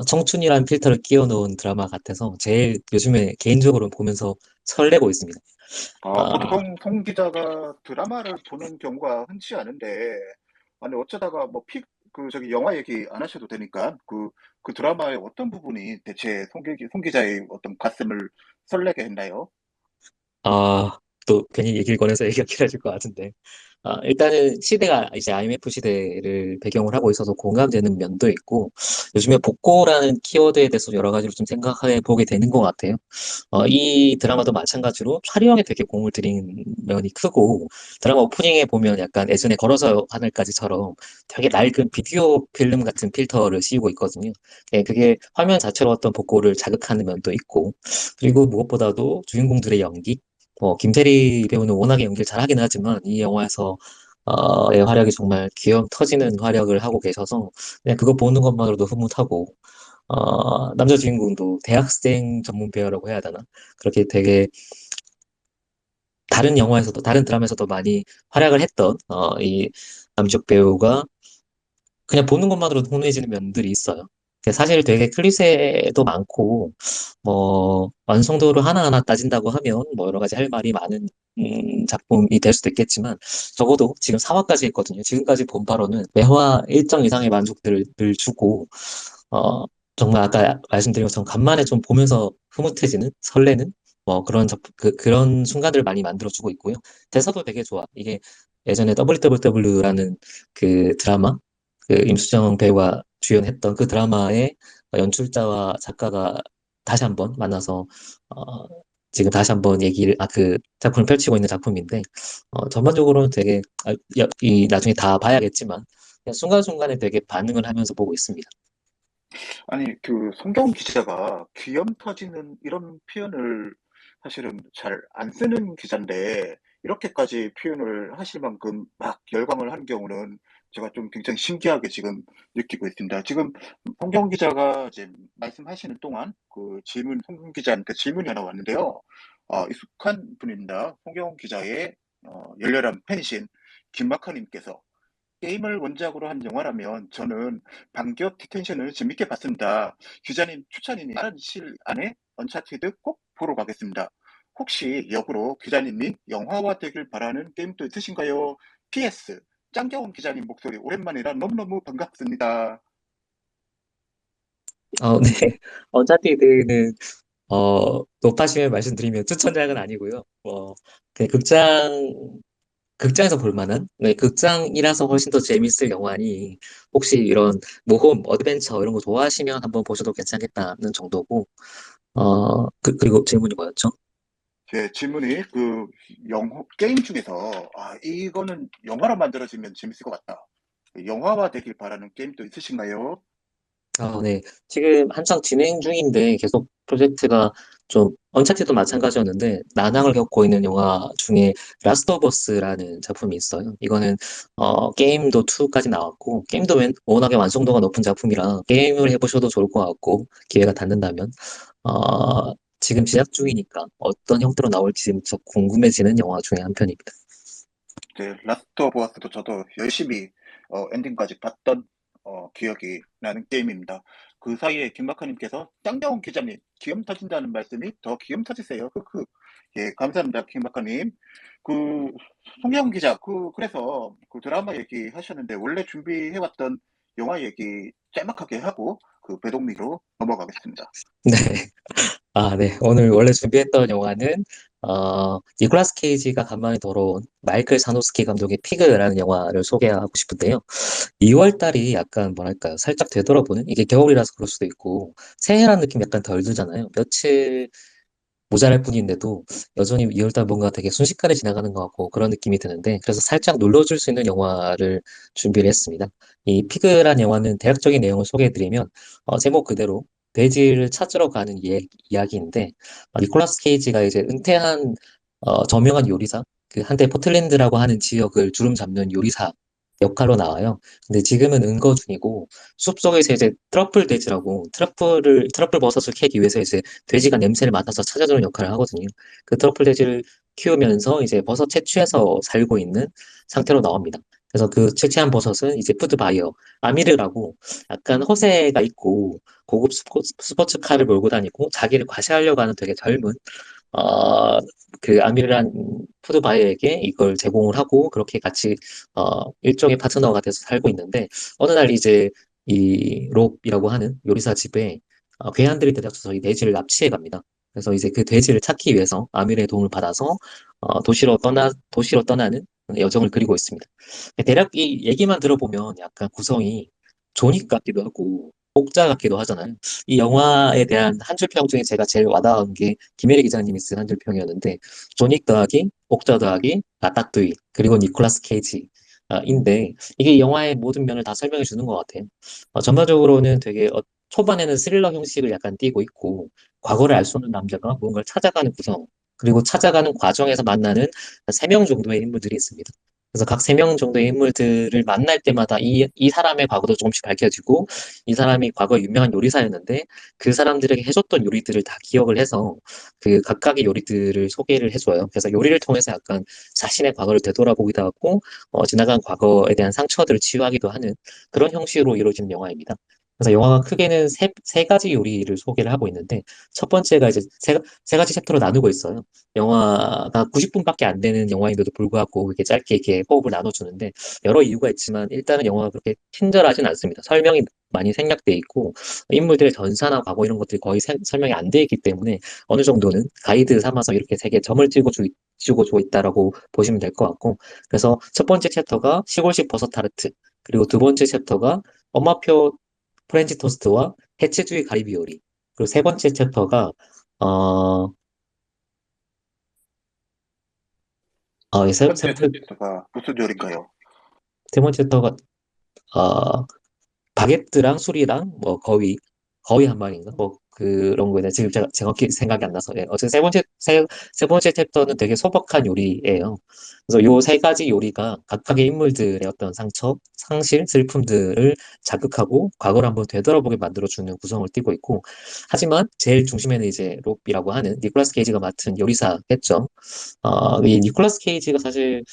청춘이란 필터를 끼워 놓은 드라마 같아서 제일 요즘에 개인적으로 보면서 설레고 있습니다. 아, 보통 송 기자가 드라마를 보는 경우가 흔치 않은데, 아니, 어쩌다가 저기 영화 얘기 안 하셔도 되니까, 그 드라마의 어떤 부분이 대체 송 기자의 어떤 가슴을 설레게 했나요? 또 괜히 얘기를 꺼내서 얘기가 길어질 것 같은데. 일단은 시대가 이제 IMF 시대를 배경을 하고 있어서 공감되는 면도 있고, 요즘에 복고라는 키워드에 대해서 여러 가지로 좀 생각해 보게 되는 것 같아요. 이 드라마도 마찬가지로 촬영에 되게 공을 들인 면이 크고, 드라마 오프닝에 보면 약간 예전에 걸어서 하늘까지처럼 되게 낡은 비디오 필름 같은 필터를 씌우고 있거든요. 그게 화면 자체로 어떤 복고를 자극하는 면도 있고, 그리고 무엇보다도 주인공들의 연기, 김태리 배우는 워낙에 연기를 잘하긴 하지만 이 영화에서 의 활약이 정말 귀염 터지는 활약을 하고 계셔서 그냥 그거 보는 것만으로도 흐뭇하고 남자 주인공도 대학생 전문 배우라고 해야 되나? 그렇게 되게 다른 영화에서도 다른 드라마에서도 많이 활약을 했던 이 남쪽 배우가 그냥 보는 것만으로도 훈훈해지는 면들이 있어요. 사실 되게 클리셰도 많고, 뭐, 완성도를 하나하나 따진다고 하면, 뭐, 여러 가지 할 말이 많은, 작품이 될 수도 있겠지만, 적어도 지금 4화까지 했거든요. 지금까지 본 바로는 매화 일정 이상의 만족들을 늘 주고, 어, 정말 아까 말씀드린 것처럼 간만에 좀 보면서 흐뭇해지는, 설레는, 뭐, 그런 순간들을 많이 만들어주고 있고요. 대사도 되게 좋아. 이게 예전에 WWW라는 그 드라마, 임수정 배우가 주연했던 그 드라마의 연출자와 작가가 다시 한번 만나서 어, 지금 다시 한번 그 작품을 펼치고 있는 작품인데 전반적으로는 되게 이 나중에 다 봐야겠지만 그냥 순간순간에 되게 반응을 하면서 보고 있습니다. 아니, 송경 기자가 귀염 터지는 이런 표현을 사실은 잘 안 쓰는 기자인데, 이렇게까지 표현을 하실 만큼 막 열광을 하는 경우는 제가 좀 굉장히 신기하게 지금 느끼고 있습니다. 지금 송경 기자가 이제 말씀하시는 동안 송경 기자한테 질문이 하나 왔는데요. 익숙한 분입니다. 송경 기자의 열렬한 팬이신 김마카님께서 게임을 원작으로 한 영화라면 저는 반격 디텐션을 재밌게 봤습니다. 기자님 추천이니 빠른 시일 안에 언차티드 꼭 보러 가겠습니다. 혹시 역으로 기자님이 영화화되길 바라는 게임도 있으신가요? PS 짱겨운 기자님 목소리 오랜만이라 너무너무 반갑습니다. 네. 언차티드는 높아심을 말씀드리면 추천작은 아니고요. 그 극장에서 볼 만한? 네, 극장이라서 훨씬 더 재밌을 영화니, 혹시 이런 모험, 어드벤처 이런 거 좋아하시면 한번 보셔도 괜찮겠다는 정도고, 그리고 질문이 뭐였죠? 제 질문이 게임 중에서 이거는 영화로 만들어지면 재밌을 것 같다. 영화화되길 바라는 게임도 있으신가요? 네. 지금 한창 진행 중인데 계속 프로젝트가 좀, 언차티도 마찬가지였는데, 난항을 겪고 있는 영화 중에 라스트 오브 어스라는 작품이 있어요. 이거는, 게임도 2까지 나왔고, 게임도 워낙에 완성도가 높은 작품이라 게임을 해보셔도 좋을 것 같고, 기회가 닿는다면, 지금 제작 중이니까 어떤 형태로 나올지 무척 궁금해지는 영화 중에 한 편입니다. 라스트 오브 어스도 저도 열심히 엔딩까지 봤던 기억이 나는 게임입니다. 그 사이에 김박하님께서 짱겨운 기자님 기염 터진다는 말씀이 더 기염 터지세요. 흑흑. 예, 감사합니다, 김박하님. 그 송영 기자, 그래서 그 드라마 얘기 하셨는데 원래 준비해왔던 영화 얘기 짤막하게 하고 그 배동미로 넘어가겠습니다. 네. 네. 오늘 원래 준비했던 영화는, 니콜라스 케이지가 간만에 돌아온 마이클 사노스키 감독의 피그라는 영화를 소개하고 싶은데요. 2월 달이 약간 뭐랄까요. 살짝 되돌아보는? 이게 겨울이라서 그럴 수도 있고, 새해라는 느낌 약간 덜 들잖아요. 며칠 모자랄 뿐인데도 여전히 2월달 뭔가 되게 순식간에 지나가는 것 같고 그런 느낌이 드는데, 그래서 살짝 눌러줄 수 있는 영화를 준비를 했습니다. 이 피그란 영화는 대략적인 내용을 소개해드리면, 제목 그대로 돼지를 찾으러 가는 이야기인데, 니콜라스 케이지가 이제 은퇴한 저명한 요리사, 그 한때 포틀랜드라고 하는 지역을 주름 잡는 요리사 역할로 나와요. 근데 지금은 은거 중이고, 숲속에서 이제 트러플 돼지라고 트러플 버섯을 캐기 위해서 이제 돼지가 냄새를 맡아서 찾아주는 역할을 하거든요. 그 트러플 돼지를 키우면서 이제 버섯 채취해서 살고 있는 상태로 나옵니다. 그래서 그 채취한 버섯은 이제 푸드 바이어, 아미르라고 약간 허세가 있고 고급 스포츠카를 몰고 다니고 자기를 과시하려고 하는 되게 젊은 어, 그 아미르란 푸드 바이어에게 이걸 제공을 하고 그렇게 같이 일종의 파트너가 돼서 살고 있는데, 어느 날 이제 이 롭이라고 하는 요리사 집에 괴한들이 들여쳐서 이 돼지를 납치해 갑니다. 그래서 이제 그 돼지를 찾기 위해서 아미르의 도움을 받아서 도시로 떠나는 여정을 그리고 있습니다. 대략 이 얘기만 들어보면 약간 구성이 조닉 같기도 하고 복자 같기도 하잖아요. 이 영화에 대한 한 줄 평 중에 제가 제일 와닿은 게 김혜리 기자님이 쓴 한 줄 평이었는데, 조닉 더하기 복자 더하기 라따뚜이 그리고 니콜라스 케이지 인데, 이게 영화의 모든 면을 다 설명해 주는 것 같아요. 전반적으로는 되게 초반에는 스릴러 형식을 약간 띠고 있고, 과거를 알 수 없는 남자가 무언가를 찾아가는 구성, 그리고 찾아가는 과정에서 만나는 3명 정도의 인물들이 있습니다. 그래서 각 3명 정도의 인물들을 만날 때마다 이 사람의 과거도 조금씩 밝혀지고, 이 사람이 과거 유명한 요리사였는데 그 사람들에게 해줬던 요리들을 다 기억을 해서 그 각각의 요리들을 소개를 해줘요. 그래서 요리를 통해서 약간 자신의 과거를 되돌아보기도 하고, 지나간 과거에 대한 상처들을 치유하기도 하는 그런 형식으로 이루어진 영화입니다. 그래서 영화가 크게는 세 가지 요리를 소개를 하고 있는데, 첫 번째가 이제 세 가지 챕터로 나누고 있어요. 영화가 90분밖에 안 되는 영화인데도 불구하고 이렇게 짧게 이렇게 호흡을 나눠주는데, 여러 이유가 있지만 일단은 영화가 그렇게 친절하진 않습니다. 설명이 많이 생략돼 있고, 인물들의 전사나 과거 이런 것들이 거의 설명이 안 돼 있기 때문에 어느 정도는 가이드 삼아서 이렇게 세개 점을 찍어주고 있다라고 보시면 될 것 같고, 그래서 첫 번째 챕터가 시골식 버섯 타르트, 그리고 두 번째 챕터가 엄마표 프렌치 토스트와 해체주의 가리비 요리, 그리고 세 번째 챕터가 어, 첫 번째 챕터가 무슨 요리인가요? 세 번째 챕터가 어, 바게트랑 술이랑 뭐 거의 한 마리인가 뭐 그런 거에 대해 지금 제가 정확히 생각이 안 나서, 어쨌든 세 번째 챕터는 되게 소박한 요리예요. 그래서 요 세 가지 요리가 각각의 인물들의 어떤 상처, 상실, 슬픔들을 자극하고 과거를 한번 되돌아보게 만들어주는 구성을 띠고 있고, 하지만 제일 중심에는 이제 롭이라고 하는 니콜라스 케이지가 맡은 요리사겠죠. 이 니콜라스 케이지가 사실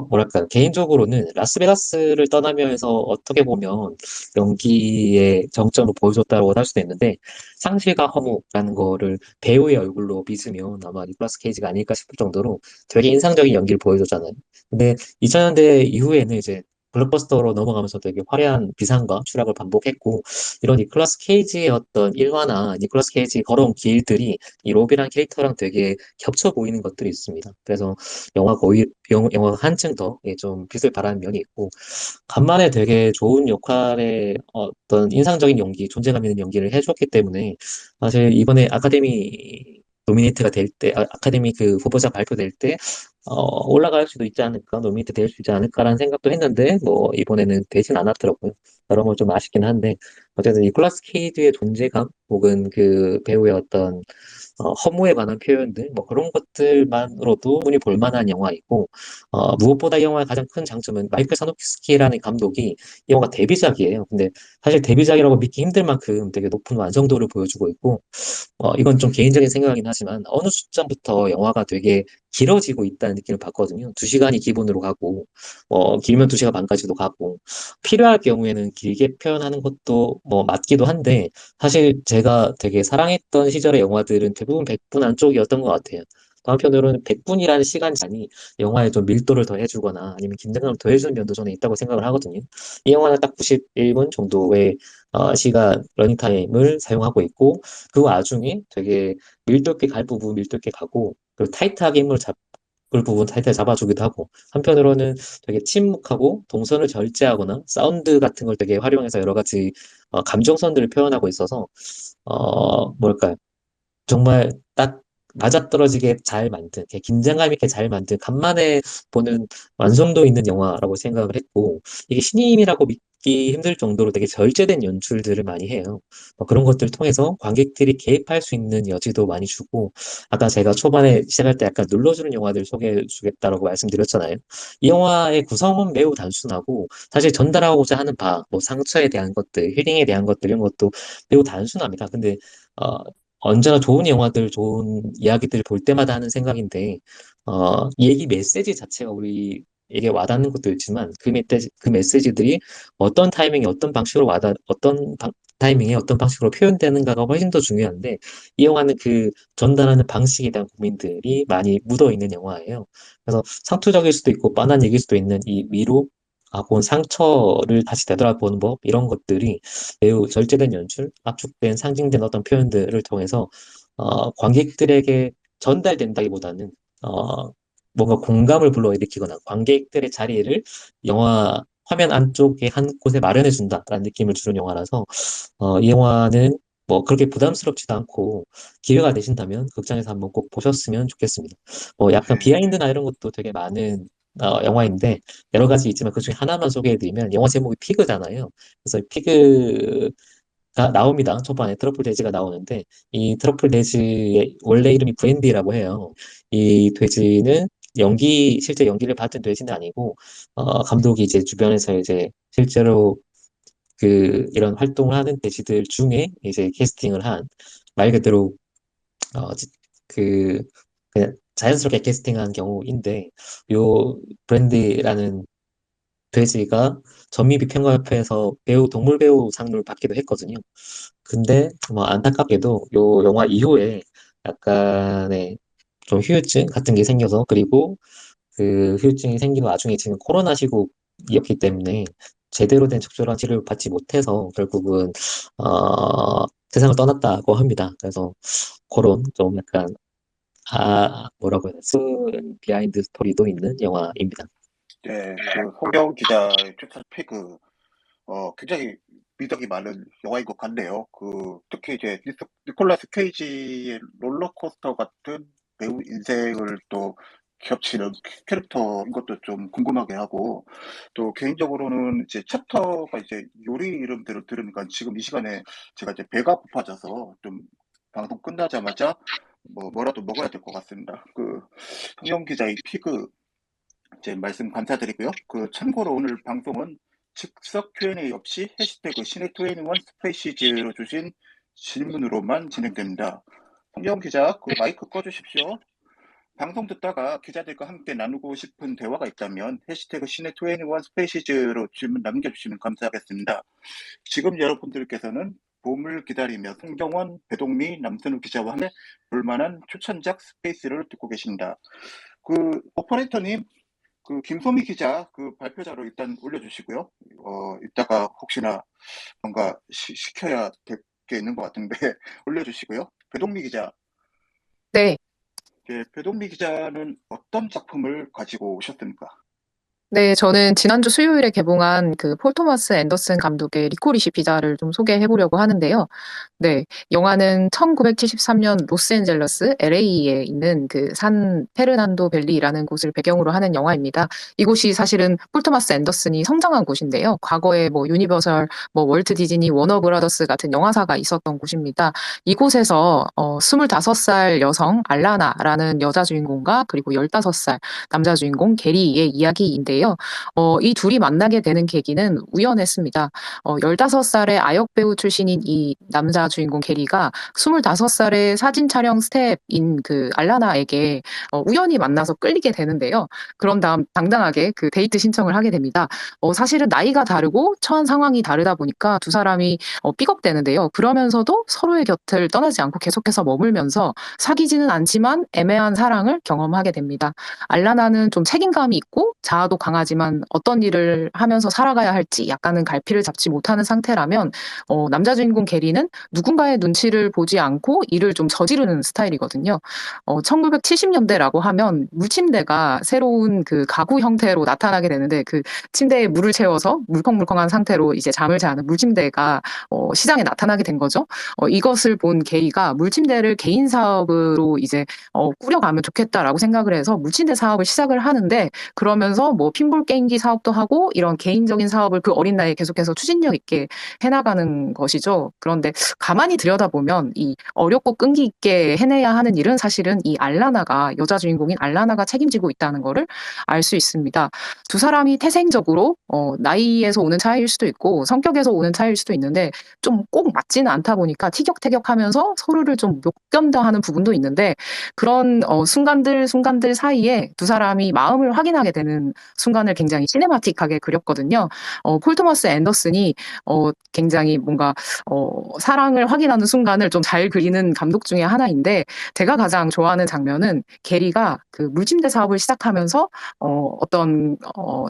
뭐랄까, 개인적으로는 라스베가스를 떠나면서 어떻게 보면 연기의 정점을 보여줬다고 할 수도 있는데, 상실과 허무라는 거를 배우의 얼굴로 빚으면 아마 니콜라스 케이지가 아닐까 싶을 정도로 되게 인상적인 연기를 보여줬잖아요. 근데 2000년대 이후에는 이제 블록버스터로 넘어가면서 되게 화려한 비상과 추락을 반복했고, 이런 니콜라스 케이지의 어떤 일화나 니콜라스 케이지 걸어온 길들이 이 로비라는 캐릭터랑 되게 겹쳐 보이는 것들이 있습니다. 그래서 영화가 한층 더 좀 빛을 발하는 면이 있고, 간만에 되게 좋은 역할의 어떤 인상적인 연기, 존재감 있는 연기를 해줬기 때문에, 사실 이번에 아카데미 노미네이트가 될 때, 아카데미 그 후보자 발표될 때, 올라갈 수도 있지 않을까, 노미네이트 될 수 있지 않을까라는 생각도 했는데, 뭐, 이번에는 되진 않았더라고요. 여러모로 좀 아쉽긴 한데, 어쨌든 니콜라스 케이지의 존재감, 혹은 그 배우의 어떤 허무에 관한 표현들, 뭐 그런 것들만으로도 충분히 볼만한 영화이고, 무엇보다 이 영화의 가장 큰 장점은 마이클 사노프스키라는 감독이 이 영화가 데뷔작이에요. 근데 사실 데뷔작이라고 믿기 힘들 만큼 되게 높은 완성도를 보여주고 있고, 이건 좀 개인적인 생각이긴 하지만 어느 시점부터 영화가 되게 길어지고 있다는 느낌을 받거든요. 2시간이 기본으로 가고, 길면 2시간 반까지도 가고, 필요할 경우에는 길게 표현하는 것도 뭐 맞기도 한데, 사실 제가 되게 사랑했던 시절의 영화들은 대부분 100분 안쪽이었던 것 같아요. 또 한편으로는 100분이라는 시간이 영화에 좀 밀도를 더해주거나 아니면 긴장감을 더해주는 면도 저는 있다고 생각을 하거든요. 이 영화는 딱 91분 정도의 시간 러닝타임을 사용하고 있고, 그 와중에 되게 밀도 있게 갈 부분 밀도 있게 가고, 그리고 타이트하게 힘을 잡을 부분 타이트하게 잡아주기도 하고, 한편으로는 되게 침묵하고 동선을 절제하거나 사운드 같은 걸 되게 활용해서 여러 가지 감정선들을 표현하고 있어서 뭐랄까요, 정말 딱 맞아떨어지게 잘 만든, 이렇게 긴장감 있게 잘 만든, 간만에 보는 완성도 있는 영화라고 생각을 했고, 이게 신인이라고 믿기 힘들 정도로 되게 절제된 연출들을 많이 해요. 그런 것들을 통해서 관객들이 개입할 수 있는 여지도 많이 주고, 아까 제가 초반에 시작할 때 약간 눌러주는 영화들 소개해 주겠다라고 말씀드렸잖아요. 이 영화의 구성은 매우 단순하고, 사실 전달하고자 하는 뭐 상처에 대한 것들, 힐링에 대한 것들, 이런 것도 매우 단순합니다. 근데, 어, 언제나 좋은 영화들, 좋은 이야기들 볼 때마다 하는 생각인데, 얘기 메시지 자체가 우리에게 와닿는 것도 있지만, 그 메시지들이 어떤 타이밍에 어떤 방식으로 타이밍에 어떤 방식으로 표현되는가가 훨씬 더 중요한데, 이 영화는 그 전달하는 방식에 대한 고민들이 많이 묻어 있는 영화예요. 그래서 상투적일 수도 있고, 빤한 얘기일 수도 있는 이 위로, 혹은 상처를 다시 되돌아보는 법, 이런 것들이 매우 절제된 연출, 압축된 상징된 어떤 표현들을 통해서 관객들에게 전달된다기보다는 뭔가 공감을 불러일으키거나 관객들의 자리를 영화 화면 안쪽에 한 곳에 마련해 준다라는 느낌을 주는 영화라서 이 영화는 뭐 그렇게 부담스럽지도 않고 기회가 되신다면 극장에서 한번 꼭 보셨으면 좋겠습니다. 뭐 약간 네. 비하인드나 이런 것도 되게 많은 영화인데 여러 가지 있지만 그 중에 하나만 소개해드리면 영화 제목이 피그잖아요. 그래서 피그가 나옵니다. 초반에 트러플 돼지가 나오는데 이 트러플 돼지의 원래 이름이 브랜디라고 해요. 이 돼지는 실제 연기를 받은 돼지는 아니고 감독이 이제 주변에서 이제 실제로 이런 활동을 하는 돼지들 중에 이제 캐스팅을 한 말 그대로 어, 지- 그 그냥 자연스럽게 캐스팅한 경우인데 요 브랜디라는 돼지가 전미비 평가협회에서 동물 배우 상을 받기도 했거든요. 근데 뭐 안타깝게도 요 영화 이후에 약간의 좀 후유증 같은 게 생겨서, 그리고 그 후유증이 생긴 와중에 지금 코로나 시국이었기 때문에 제대로 된 적절한 치료를 받지 못해서 결국은 세상을 떠났다고 합니다. 그래서 그런 좀 약간 뭐라고 해야 되지? 비하인드 스토리도 있는 영화입니다. 네, 그 홍경 기자의 추천 피그 굉장히 미덕이 많은 영화인 것 같네요. 특히 이제 니콜라스 케이지의 롤러코스터 같은 배우 인생을 또 겹치는 캐릭터인 것도 좀 궁금하게 하고, 또 개인적으로는 이제 챕터가 이제 요리 이름대로 들으니까 지금 이 시간에 제가 이제 배가 고파져서 좀 방송 끝나자마자 뭐라도 먹어야 될 것 같습니다. 홍영 기자의 피그 이제 말씀 감사드리고요. 참고로 오늘 방송은 즉석 Q&A 없이 해시태그 시네21 스페이시즈로 주신 질문으로만 진행됩니다. 성경 기자, 마이크 꺼주십시오. 방송 듣다가 기자들과 함께 나누고 싶은 대화가 있다면 해시태그 시네21 스페이시즈로 질문 남겨주시면 감사하겠습니다. 지금 여러분들께서는 봄을 기다리며 송정원, 배동미, 남선우 기자와 함께 볼만한 추천작 스페이스를 듣고 계십니다. 그 오퍼레이터님, 그 김소미 기자 그 발표자로 일단 올려주시고요. 이따가 혹시나 뭔가 시켜야 될 게 있는 것 같은데 올려주시고요. 배동미 기자, 네. 배동미 기자는 어떤 작품을 가지고 오셨습니까? 네, 저는 지난주 수요일에 개봉한 그 폴 토마스 앤더슨 감독의 리코리시 피자를 좀 소개해 보려고 하는데요. 네, 영화는 1973년 로스앤젤레스 LA에 있는 그 산 페르난도 밸리라는 곳을 배경으로 하는 영화입니다. 이곳이 사실은 폴 토마스 앤더슨이 성장한 곳인데요. 과거에 뭐 유니버설, 뭐 월트 디즈니, 워너 브라더스 같은 영화사가 있었던 곳입니다. 이곳에서 25살 여성 알라나라는 여자 주인공과 그리고 15살 남자 주인공 게리의 이야기인데요. 이 둘이 만나게 되는 계기는 우연했습니다. 15살의 아역 배우 출신인 이 남자 주인공 게리가 25살의 사진 촬영 스텝인 그 알라나에게 우연히 만나서 끌리게 되는데요. 그런 다음 당당하게 그 데이트 신청을 하게 됩니다. 사실은 나이가 다르고 처한 상황이 다르다 보니까 두 사람이 삐걱대는데요. 그러면서도 서로의 곁을 떠나지 않고 계속해서 머물면서 사귀지는 않지만 애매한 사랑을 경험하게 됩니다. 알라나는 좀 책임감이 있고 자아도 강하지만 어떤 일을 하면서 살아가야 할지 약간은 갈피를 잡지 못하는 상태라면 남자 주인공 게리는 누군가의 눈치를 보지 않고 일을 좀 저지르는 스타일이거든요. 1970년대라고 하면 물침대가 새로운 그 가구 형태로 나타나게 되는데 그 침대에 물을 채워서 물컹물컹한 상태로 이제 잠을 자는 물침대가 시장에 나타나게 된 거죠. 이것을 본 게리가 물침대를 개인 사업으로 이제 꾸려가면 좋겠다라고 생각을 해서 물침대 사업을 시작을 하는데 그러면서 뭐 핀볼 게임기 사업도 하고 이런 개인적인 사업을 그 어린 나이에 계속해서 추진력 있게 해나가는 것이죠. 그런데 가만히 들여다보면 이 어렵고 끈기 있게 해내야 하는 일은 사실은 이 알라나가 여자 주인공인 알라나가 책임지고 있다는 거를 알 수 있습니다. 두 사람이 태생적으로 나이에서 오는 차이일 수도 있고 성격에서 오는 차이일 수도 있는데 좀 꼭 맞지는 않다 보니까 티격태격하면서 서로를 좀 못 견뎌하는 부분도 있는데 그런 순간들 사이에 두 사람이 마음을 확인하게 되는 순간을 굉장히 시네마틱하게 그렸거든요. 폴 토마스 앤더슨이 굉장히 뭔가 사랑을 확인하는 순간을 좀 잘 그리는 감독 중에 하나인데 제가 가장 좋아하는 장면은 게리가 그 물침대 사업을 시작하면서 어떤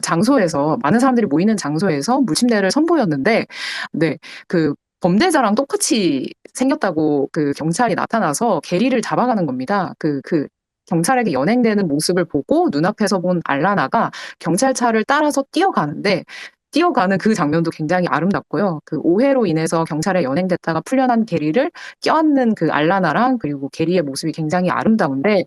장소에서 많은 사람들이 모이는 장소에서 물침대를 선보였는데 네, 그 범죄자랑 똑같이 생겼다고 그 경찰이 나타나서 게리를 잡아가는 겁니다. 그 경찰에게 연행되는 모습을 보고 눈앞에서 본 알라나가 경찰차를 따라서 뛰어가는 그 장면도 굉장히 아름답고요. 그 오해로 인해서 경찰에 연행됐다가 풀려난 게리를 껴안는 그 알라나랑 그리고 게리의 모습이 굉장히 아름다운데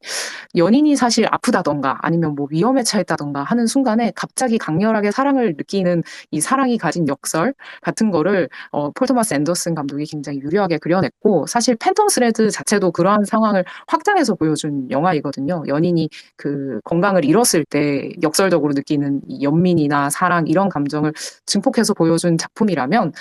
연인이 사실 아프다던가 아니면 뭐 위험에 처했다던가 하는 순간에 갑자기 강렬하게 사랑을 느끼는 이 사랑이 가진 역설 같은 거를 폴 토마스 앤더슨 감독이 굉장히 유려하게 그려냈고 사실 팬텀 스레드 자체도 그러한 상황을 확장해서 보여준 영화이거든요. 연인이 그 건강을 잃었을 때 역설적으로 느끼는 이 연민이나 사랑 이런 감정을 증폭해서 보여준 작품이라면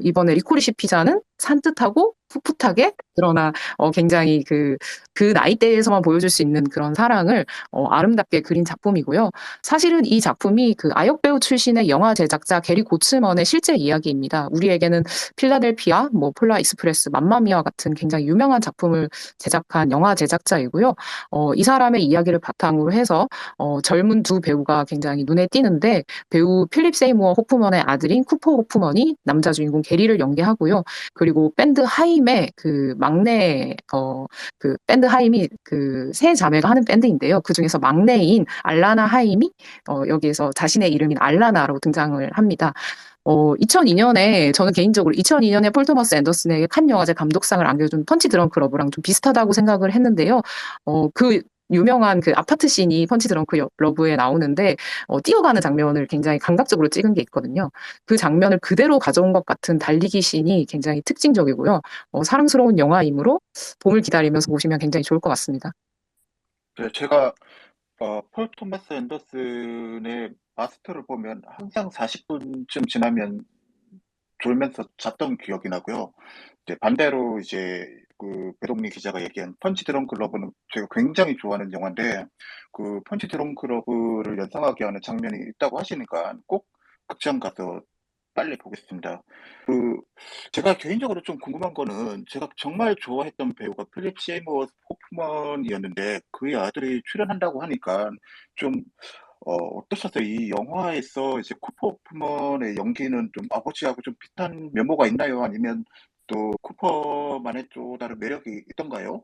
이번에 리코리시 피자는 산뜻하고 풋풋하게 그러나 굉장히 그 나이대에서만 보여줄 수 있는 그런 사랑을 아름답게 그린 작품이고요. 사실은 이 작품이 그 아역 배우 출신의 영화 제작자 게리 고츠먼의 실제 이야기입니다. 우리에게는 필라델피아, 뭐 폴라 익스프레스, 맘마미아 같은 굉장히 유명한 작품을 제작한 영화 제작자이고요. 이 사람의 이야기를 바탕으로 해서 젊은 두 배우가 굉장히 눈에 띄는데 배우 필립 세이무어 호프먼의 아들인 쿠퍼 호프먼이 남자 주인공 게리를 연기하고요. 그리고 밴드 하임의 그 막내 그 밴드 하임이 그 세 자매가 하는 밴드인데요. 그 중에서 막내인 알라나 하임이 여기에서 자신의 이름인 알라나로 등장을 합니다. 2002년에 저는 개인적으로 2002년에 폴 토마스 앤더슨에게 칸 영화제 감독상을 안겨준 펀치 드렁크 러브랑 좀 비슷하다고 생각을 했는데요. 그 유명한 그 아파트 씬이 펀치 드렁크 러브에 나오는데 뛰어가는 장면을 굉장히 감각적으로 찍은 게 있거든요. 그 장면을 그대로 가져온 것 같은 달리기 씬이 굉장히 특징적이고요. 사랑스러운 영화이므로 봄을 기다리면서 보시면 굉장히 좋을 것 같습니다. 네, 제가 폴 토마스 앤더슨의 마스터를 보면 항상 40분쯤 지나면 졸면서 잤던 기억이 나고요. 이제 반대로 이제 그 배동미 기자가 얘기한 펀치 드렁크 러브는 제가 굉장히 좋아하는 영화인데 그 펀치 드렁크 러브를 연상하게 하는 장면이 있다고 하시니까 꼭 극장 가서 빨리 보겠습니다. 그 제가 개인적으로 좀 궁금한 거는 제가 정말 좋아했던 배우가 필립 세이머 호프먼이었는데 그의 아들이 출연한다고 하니까 좀 어떠셨어요? 이 영화에서 이제 쿠퍼 호프먼의 연기는 좀 아버지하고 좀 비슷한 면모가 있나요? 아니면 또 쿠퍼만의 또 다른 매력이 있던가요?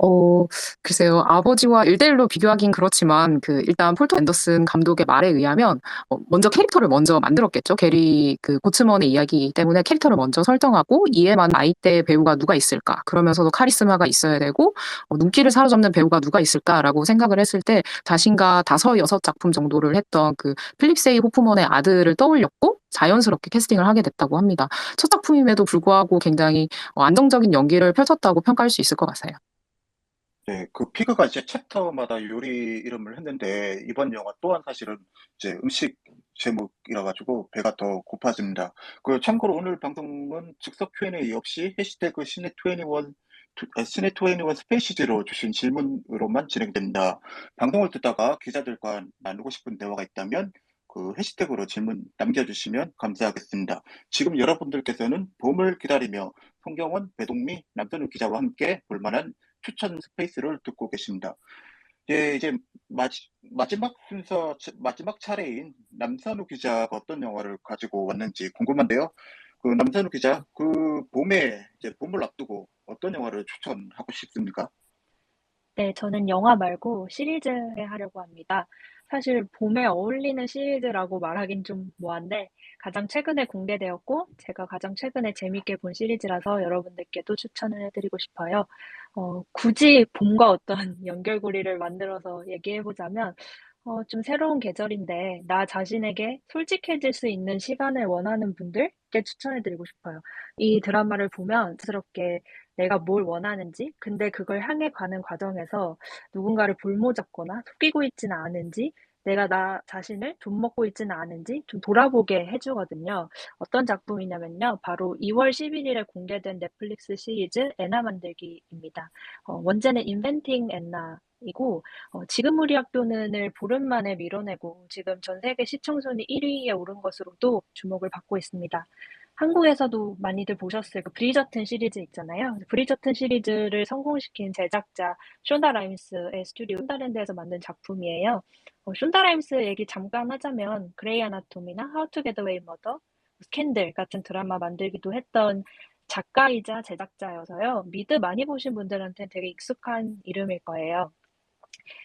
어, 글쎄요. 아버지와 1대1로 비교하긴 그렇지만, 일단 폴 토마스 앤더슨 감독의 말에 의하면, 먼저 캐릭터를 먼저 만들었겠죠. 게리 고츠먼의 이야기이기 때문에 캐릭터를 먼저 설정하고, 이에 맞는 나이대 배우가 누가 있을까? 그러면서도 카리스마가 있어야 되고, 눈길을 사로잡는 배우가 누가 있을까라고 생각을 했을 때, 자신과 5-6작품 정도를 했던 필립 세이 호프먼의 아들을 떠올렸고, 자연스럽게 캐스팅을 하게 됐다고 합니다. 첫 작품임에도 불구하고 굉장히 안정적인 연기를 펼쳤다고 평가할 수 있을 것 같아요. 네, 그 피그가 이제 챕터마다 요리 이름을 했는데 이번 영화 또한 사실은 이제 음식 제목이라 가지고 배가 더 고파집니다. 그 참고로 오늘 방송은 즉석 Q&A 없이 해시태그 시네21 스페이시즈로 주신 질문으로만 진행됩니다. 방송을 듣다가 기자들과 나누고 싶은 대화가 있다면 그 해시태그로 질문 남겨주시면 감사하겠습니다. 지금 여러분들께서는 봄을 기다리며 송경원, 배동미, 남선우 기자와 함께 볼만한 추천 스페이스를 듣고 계십니다. 예, 이제 마지막 순서, 마지막 차례인 남선우 기자가 어떤 영화를 가지고 왔는지 궁금한데요. 그 남선우 기자, 그 봄에, 이제 봄을 앞두고 어떤 영화를 추천하고 싶습니까? 네, 저는 영화 말고 시리즈에 하려고 합니다. 사실 봄에 어울리는 시리즈라고 말하긴 좀 뭐한데 가장 최근에 공개되었고 제가 가장 최근에 재밌게 본 시리즈라서 여러분들께도 추천을 해드리고 싶어요. 굳이 봄과 어떤 연결고리를 만들어서 얘기해보자면 좀 새로운 계절인데 나 자신에게 솔직해질 수 있는 시간을 원하는 분들께 추천해드리고 싶어요. 이 드라마를 보면 스럽게 내가 뭘 원하는지, 근데 그걸 향해 가는 과정에서 누군가를 볼모잡거나 속이고 있지는 않은지, 내가 나 자신을 좀 먹고 있지는 않은지 좀 돌아보게 해주거든요. 어떤 작품이냐면요. 바로 2월 11일에 공개된 넷플릭스 시리즈 애나 만들기입니다. 원제는 인벤팅 애나이고, 지금 우리 학교는을 보름 만에 밀어내고 지금 전 세계 시청 순위 1위에 오른 것으로도 주목을 받고 있습니다. 한국에서도 많이들 보셨을 그 브리저튼 시리즈 있잖아요. 브리저튼 시리즈를 성공시킨 제작자 쇼다 라임스의 스튜디오 쇼다랜드에서 만든 작품이에요. 쇼다 라임스 얘기 잠깐 하자면 그레이 아나토미나 하우 투 게더 웨이 머더, 스캔들 같은 드라마 만들기도 했던 작가이자 제작자여서요. 미드 많이 보신 분들한테는 되게 익숙한 이름일 거예요.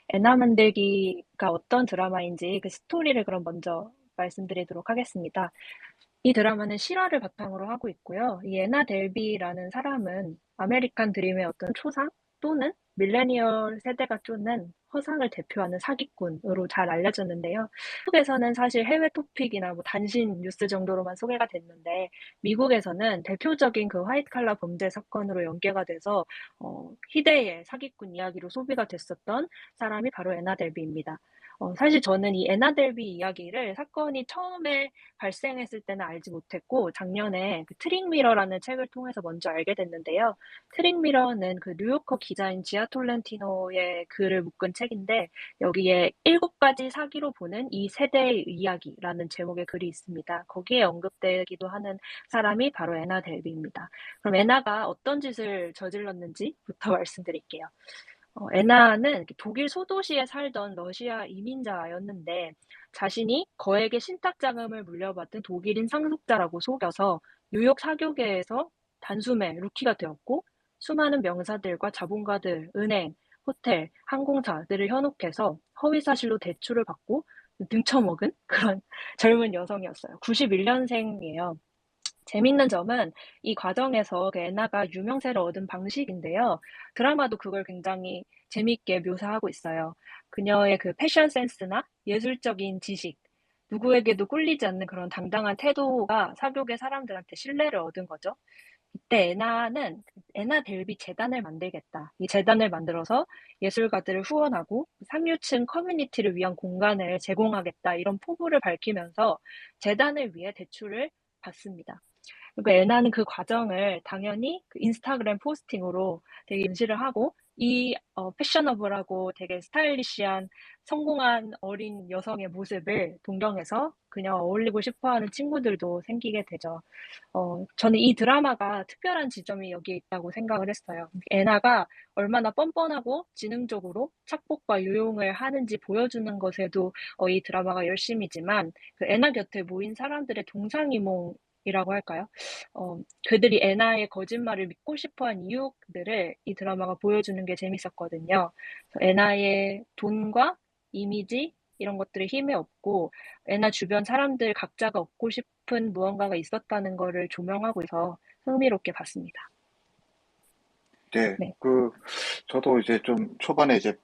애나 만들기가 어떤 드라마인지 그 스토리를 그럼 먼저 말씀드리도록 하겠습니다. 이 드라마는 실화를 바탕으로 하고 있고요. 이 애나 델비라는 사람은 아메리칸 드림의 어떤 초상 또는 밀레니얼 세대가 쫓는 허상을 대표하는 사기꾼으로 잘 알려졌는데요. 한국에서는 사실 해외 토픽이나 뭐 단신 뉴스 정도로만 소개가 됐는데 미국에서는 대표적인 그 화이트 칼라 범죄 사건으로 연계가 돼서 희대의 사기꾼 이야기로 소비가 됐었던 사람이 바로 애나 델비입니다. 사실 저는 이 애나 델비 이야기를 사건이 처음에 발생했을 때는 알지 못했고 작년에 그 트릭 미러라는 책을 통해서 먼저 알게 됐는데요. 트릭 미러는 그 뉴요커 기자인 지아 톨렌티노의 글을 묶은 책인데 여기에 7가지 사기로 보는 이 세대의 이야기라는 제목의 글이 있습니다. 거기에 언급되기도 하는 사람이 바로 애나 델비입니다. 그럼 애나가 어떤 짓을 저질렀는지부터 말씀드릴게요. 애나는 독일 소도시에 살던 러시아 이민자였는데 자신이 거액의 신탁 자금을 물려받은 독일인 상속자라고 속여서 뉴욕 사교계에서 단숨에 루키가 되었고 수많은 명사들과 자본가들, 은행, 호텔, 항공사들을 현혹해서 허위사실로 대출을 받고 등쳐먹은 그런 젊은 여성이었어요. 91년생이에요. 재밌는 점은 이 과정에서 그 애나가 유명세를 얻은 방식인데요. 드라마도 그걸 굉장히 재밌게 묘사하고 있어요. 그녀의 그 패션 센스나 예술적인 지식, 누구에게도 꿀리지 않는 그런 당당한 태도가 사교계 사람들한테 신뢰를 얻은 거죠. 이때 애나는 애나 델비 재단을 만들겠다. 이 재단을 만들어서 예술가들을 후원하고 상류층 커뮤니티를 위한 공간을 제공하겠다. 이런 포부를 밝히면서 재단을 위해 대출을 받습니다. 그리고 애나는 그 과정을 당연히 그 인스타그램 포스팅으로 되게 인지를 하고 이 패셔너블하고 되게 스타일리시한 성공한 어린 여성의 모습을 동경해서 그냥 어울리고 싶어하는 친구들도 생기게 되죠. 저는 이 드라마가 특별한 지점이 여기에 있다고 생각을 했어요. 애나가 얼마나 뻔뻔하고 지능적으로 착복과 유용을 하는지 보여주는 것에도 이 드라마가 열심이지만 그 애나 곁에 모인 사람들의 동상이몽이라고 할까요? 그들이 애나의 거짓말을 믿고 싶어한 이유들을 이 드라마가 보여주는 게 재밌었거든요. 그래서 애나의 돈과 이미지 이런 것들에 힘에 없고 애나 주변 사람들 각자가 얻고 싶은 무언가가 있었다는 거를 조명하고 있어서 흥미롭게 봤습니다. 네, 네. 저도 이제 좀 초반에 이제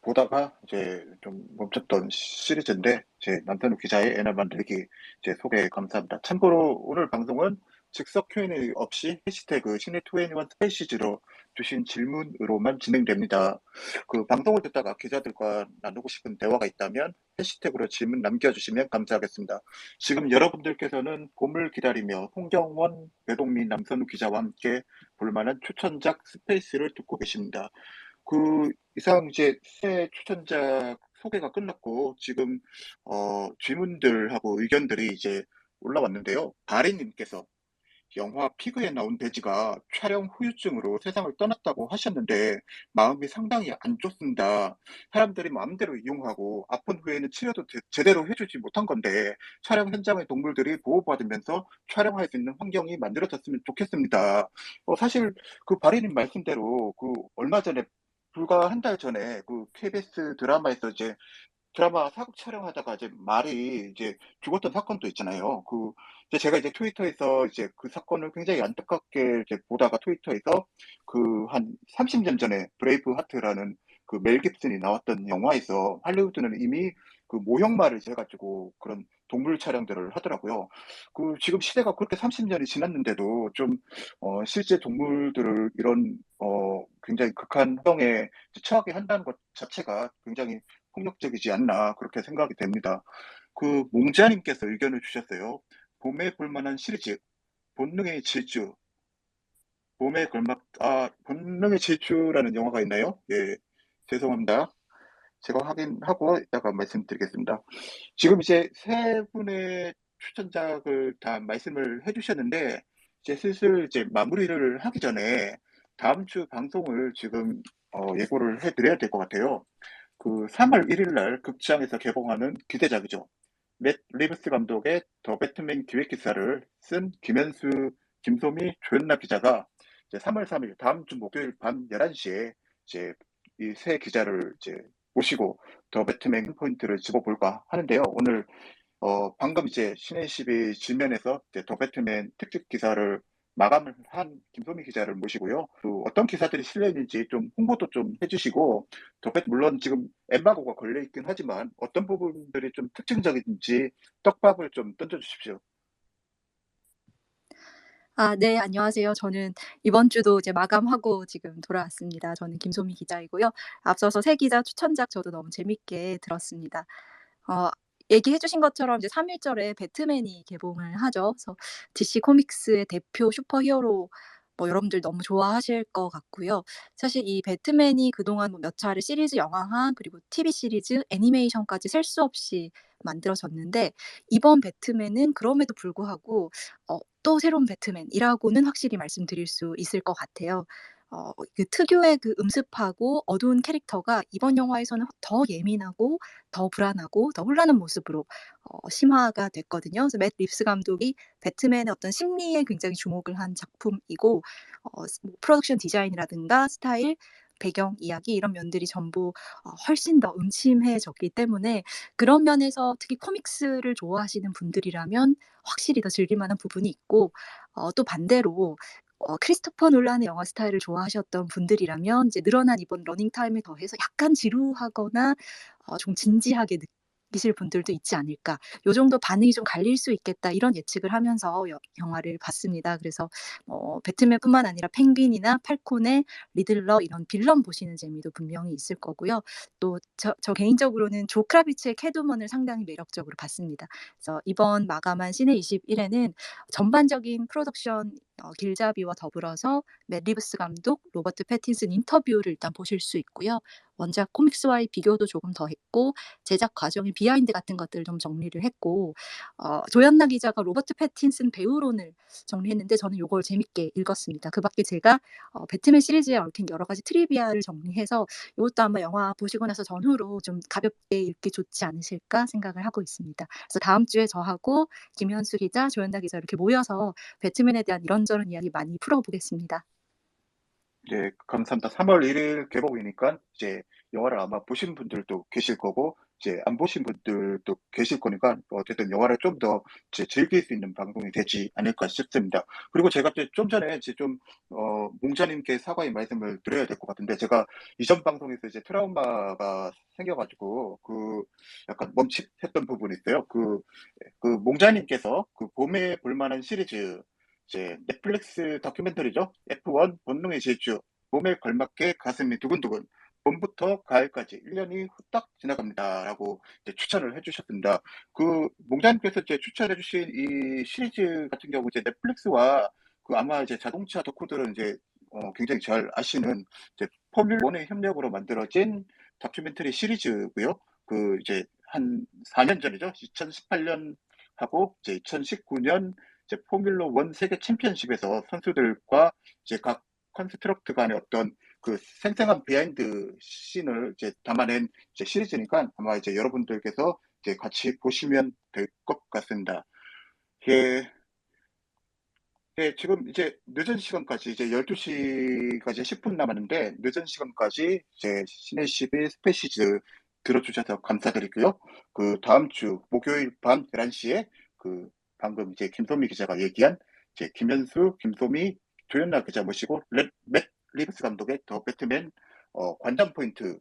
보다가 이제 좀 멈췄던 시리즈인데, 제 남편우 기자의 애나 만들기 이제 소개 감사합니다. 참고로 오늘 방송은 즉석 Q&A 없이 해시태그 시네21 스페이시즈로 주신 질문으로만 진행됩니다. 그 방송을 듣다가 기자들과 나누고 싶은 대화가 있다면 해시태그로 질문 남겨주시면 감사하겠습니다. 지금 여러분들께서는 봄을 기다리며 홍경원, 외동민, 남선우 기자와 함께 볼만한 추천작 스페이스를 듣고 계십니다. 이상 이제 새 추천작 소개가 끝났고, 지금, 질문들하고 의견들이 이제 올라왔는데요. 바리님께서 영화 피그에 나온 돼지가 촬영 후유증으로 세상을 떠났다고 하셨는데, 마음이 상당히 안 좋습니다. 사람들이 마음대로 이용하고, 아픈 후에는 치료도 제대로 해주지 못한 건데, 촬영 현장의 동물들이 보호받으면서 촬영할 수 있는 환경이 만들어졌으면 좋겠습니다. 사실 바리님 말씀대로 얼마 전에 불과 한 달 전에 KBS 드라마에서 이제 드라마 사극 촬영하다가 이제 말이 이제 죽었던 사건도 있잖아요. 이제 제가 이제 트위터에서 이제 그 사건을 굉장히 안타깝게 이렇게 보다가 트위터에서 한 30년 전에 브레이브 하트라는 멜 깁슨이 나왔던 영화에서 할리우드는 이미 모형말을 해가지고 그런 동물 촬영들을 하더라고요. 지금 시대가 그렇게 30년이 지났는데도 좀, 실제 동물들을 이런, 굉장히 극한 환경에 처하게 한다는 것 자체가 굉장히 폭력적이지 않나 그렇게 생각이 됩니다. 몽자님께서 의견을 주셨어요. 봄에 볼만한 시리즈 본능의 질주. 본능의 질주라는 영화가 있나요? 예, 죄송합니다. 제가 확인하고 이따가 말씀드리겠습니다. 지금 이제 세 분의 추천작을 다 말씀을 해주셨는데, 이제 슬슬 이제 마무리를 하기 전에 다음 주 방송을 지금 예고를 해드려야 될 것 같아요. 3월 1일 날 극장에서 개봉하는 기대작이죠. 맷 리브스 감독의 더 배트맨 기획 기사를 쓴 김현수, 김소미, 조연나 기자가 이제 3월 3일 다음 주 목요일 밤 11시에 이제 이 세 기자를 이제 모시고 더 배트맨 포인트를 집어볼까 하는데요. 오늘 방금 이제 신의 12 지면에서 이제 더 배트맨 특집 기사를 마감을 한 김소미 기자를 모시고요. 어떤 기사들이 실려 있는지 좀 홍보도 좀 해주시고, 물론 지금 엠바고가 걸려 있긴 하지만 어떤 부분들이 좀 특징적인지 떡밥을 좀 던져주십시오. 네, 안녕하세요. 저는 이번 주도 이제 마감하고 지금 돌아왔습니다. 저는 김소미 기자이고요. 앞서서 새 기자 추천작 저도 너무 재밌게 들었습니다. 얘기해 주신 것처럼 이제 3일절에 배트맨이 개봉을 하죠. 그래서 DC 코믹스의 대표 슈퍼히어로 여러분들 너무 좋아하실 것 같고요. 사실 이 배트맨이 그동안 몇 차례 시리즈 영화화 그리고 TV 시리즈, 애니메이션까지 셀 수 없이 만들어졌는데 이번 배트맨은 그럼에도 불구하고 또 새로운 배트맨이라고는 확실히 말씀드릴 수 있을 것 같아요. 그 특유의 그 음습하고 어두운 캐릭터가 이번 영화에서는 더 예민하고 더 불안하고 더 혼란한 모습으로 심화가 됐거든요. 그래서 맷 립스 감독이 배트맨의 어떤 심리에 굉장히 주목을 한 작품이고 프로덕션 디자인이라든가 스타일, 배경 이야기 이런 면들이 전부 훨씬 더 음침해졌기 때문에 그런 면에서 특히 코믹스를 좋아하시는 분들이라면 확실히 더 즐길 만한 부분이 있고 또 반대로 크리스토퍼 놀란의 영화 스타일을 좋아하셨던 분들이라면 이제 늘어난 이번 러닝 타임에 더해서 약간 지루하거나 좀 진지하게 느끼실 분들도 있지 않을까. 요 정도 반응이 좀 갈릴 수 있겠다 이런 예측을 하면서 영화를 봤습니다. 그래서 배트맨뿐만 아니라 펭귄이나 팔콘의 리들러 이런 빌런 보시는 재미도 분명히 있을 거고요. 또 저 개인적으로는 조 크라비츠의 캐트우먼을 상당히 매력적으로 봤습니다. 그래서 이번 마감한 시네 21에는 전반적인 프로덕션 길잡이와 더불어서 맷 리브스 감독, 로버트 패틴슨 인터뷰를 일단 보실 수 있고요. 원작 코믹스와의 비교도 조금 더 했고 제작 과정의 비하인드 같은 것들을 좀 정리를 했고 조연나 기자가 로버트 패틴슨 배우론을 정리했는데 저는 이걸 재밌게 읽었습니다. 그 밖에 제가 배트맨 시리즈에 얽힌 여러 가지 트리비아를 정리해서 이것도 아마 영화 보시고 나서 전후로 좀 가볍게 읽기 좋지 않으실까 생각을 하고 있습니다. 그래서 다음 주에 저하고 김현수 기자, 조연나 기자 이렇게 모여서 배트맨에 대한 이런저런 이야기 많이 풀어보겠습니다. 네, 감사합니다. 3월 1일 개봉이니까 이제 영화를 아마 보신 분들도 계실 거고 이제 안 보신 분들도 계실 거니까 어쨌든 영화를 좀 더 즐길 수 있는 방송이 되지 않을까 싶습니다. 그리고 제가 좀 전에 이제 좀 몽자님께 사과의 말씀을 드려야 될 것 같은데 제가 이전 방송에서 이제 트라우마가 생겨가지고 그 약간 멈칫했던 부분이 있어요. 그 몽자님께서 그 봄에 볼만한 시리즈 이제 넷플릭스 다큐멘터리죠. F1 본능의 질주. 봄에 걸맞게 가슴이 두근두근. 봄부터 가을까지 1년이 후딱 지나갑니다라고 이제 추천을 해주셨습니다. 그 몽자님께서 이제 추천해주신 이 시리즈 같은 경우 이제 넷플릭스와 그 아마 이제 자동차 덕후들은 이제 굉장히 잘 아시는 이제 포뮬 1의 협력으로 만들어진 다큐멘터리 시리즈고요. 그 이제 한 4년 전이죠. 2018년 하고 이제 2019년 이제 포뮬러 1 세계 챔피언십에서 선수들과 이제 각 컨스트럭트 간의 어떤 그 생생한 비하인드 씬을 이제 담아낸 이제 시리즈니까 아마 이제 여러분들께서 이제 같이 보시면 될 것 같습니다. 예, 예, 지금 이제 늦은 시간까지 이제 12시까지 10분 남았는데 늦은 시간까지 이제 신의 11 스페시즈 들어주셔서 감사드리고요. 그 다음 주 목요일 밤 11시에 그 방금 이제 김소미 기자가 얘기한 이제 김현수, 김소미, 조연나 기자 모시고 맷 리브스 감독의 더 배트맨 관전 포인트에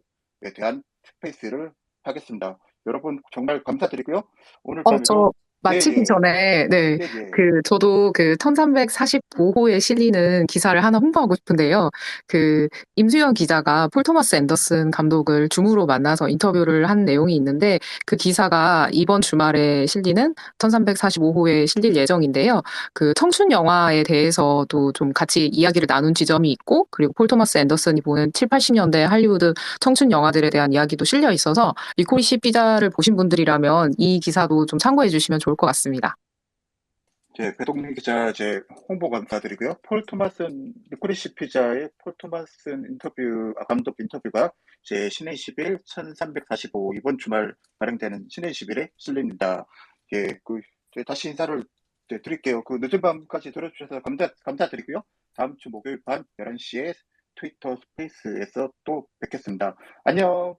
대한 스페이스를 하겠습니다. 여러분 정말 감사드리고요. 오늘 밤에도 저 마치기 예예 전에, 네, 예예 저도 그 1345호에 실리는 기사를 하나 홍보하고 싶은데요. 그, 임수연 기자가 폴 토마스 앤더슨 감독을 줌으로 만나서 인터뷰를 한 내용이 있는데, 그 기사가 이번 주말에 실리는 1345호에 실릴 예정인데요. 그 청춘 영화에 대해서도 좀 같이 이야기를 나눈 지점이 있고, 그리고 폴 토마스 앤더슨이 보는 7, 80년대 할리우드 청춘 영화들에 대한 이야기도 실려 있어서, 리코리시 피자를 보신 분들이라면 이 기사도 좀 참고해 주시면 좋을 것 같습니다. 배동민 기자 홍보 감사드리고요. 폴 토마슨 리코리시 피자의 폴 토마슨 감독 인터뷰가 신의 10일 1345 이번 주말 발행되는 신의 10일에 실립니다. 다시 인사를 드릴게요. 그 늦은 밤까지 들어주셔서 감사드리고요. 다음 주 목요일 밤 11시에 트위터 스페이스에서 또 뵙겠습니다. 안녕.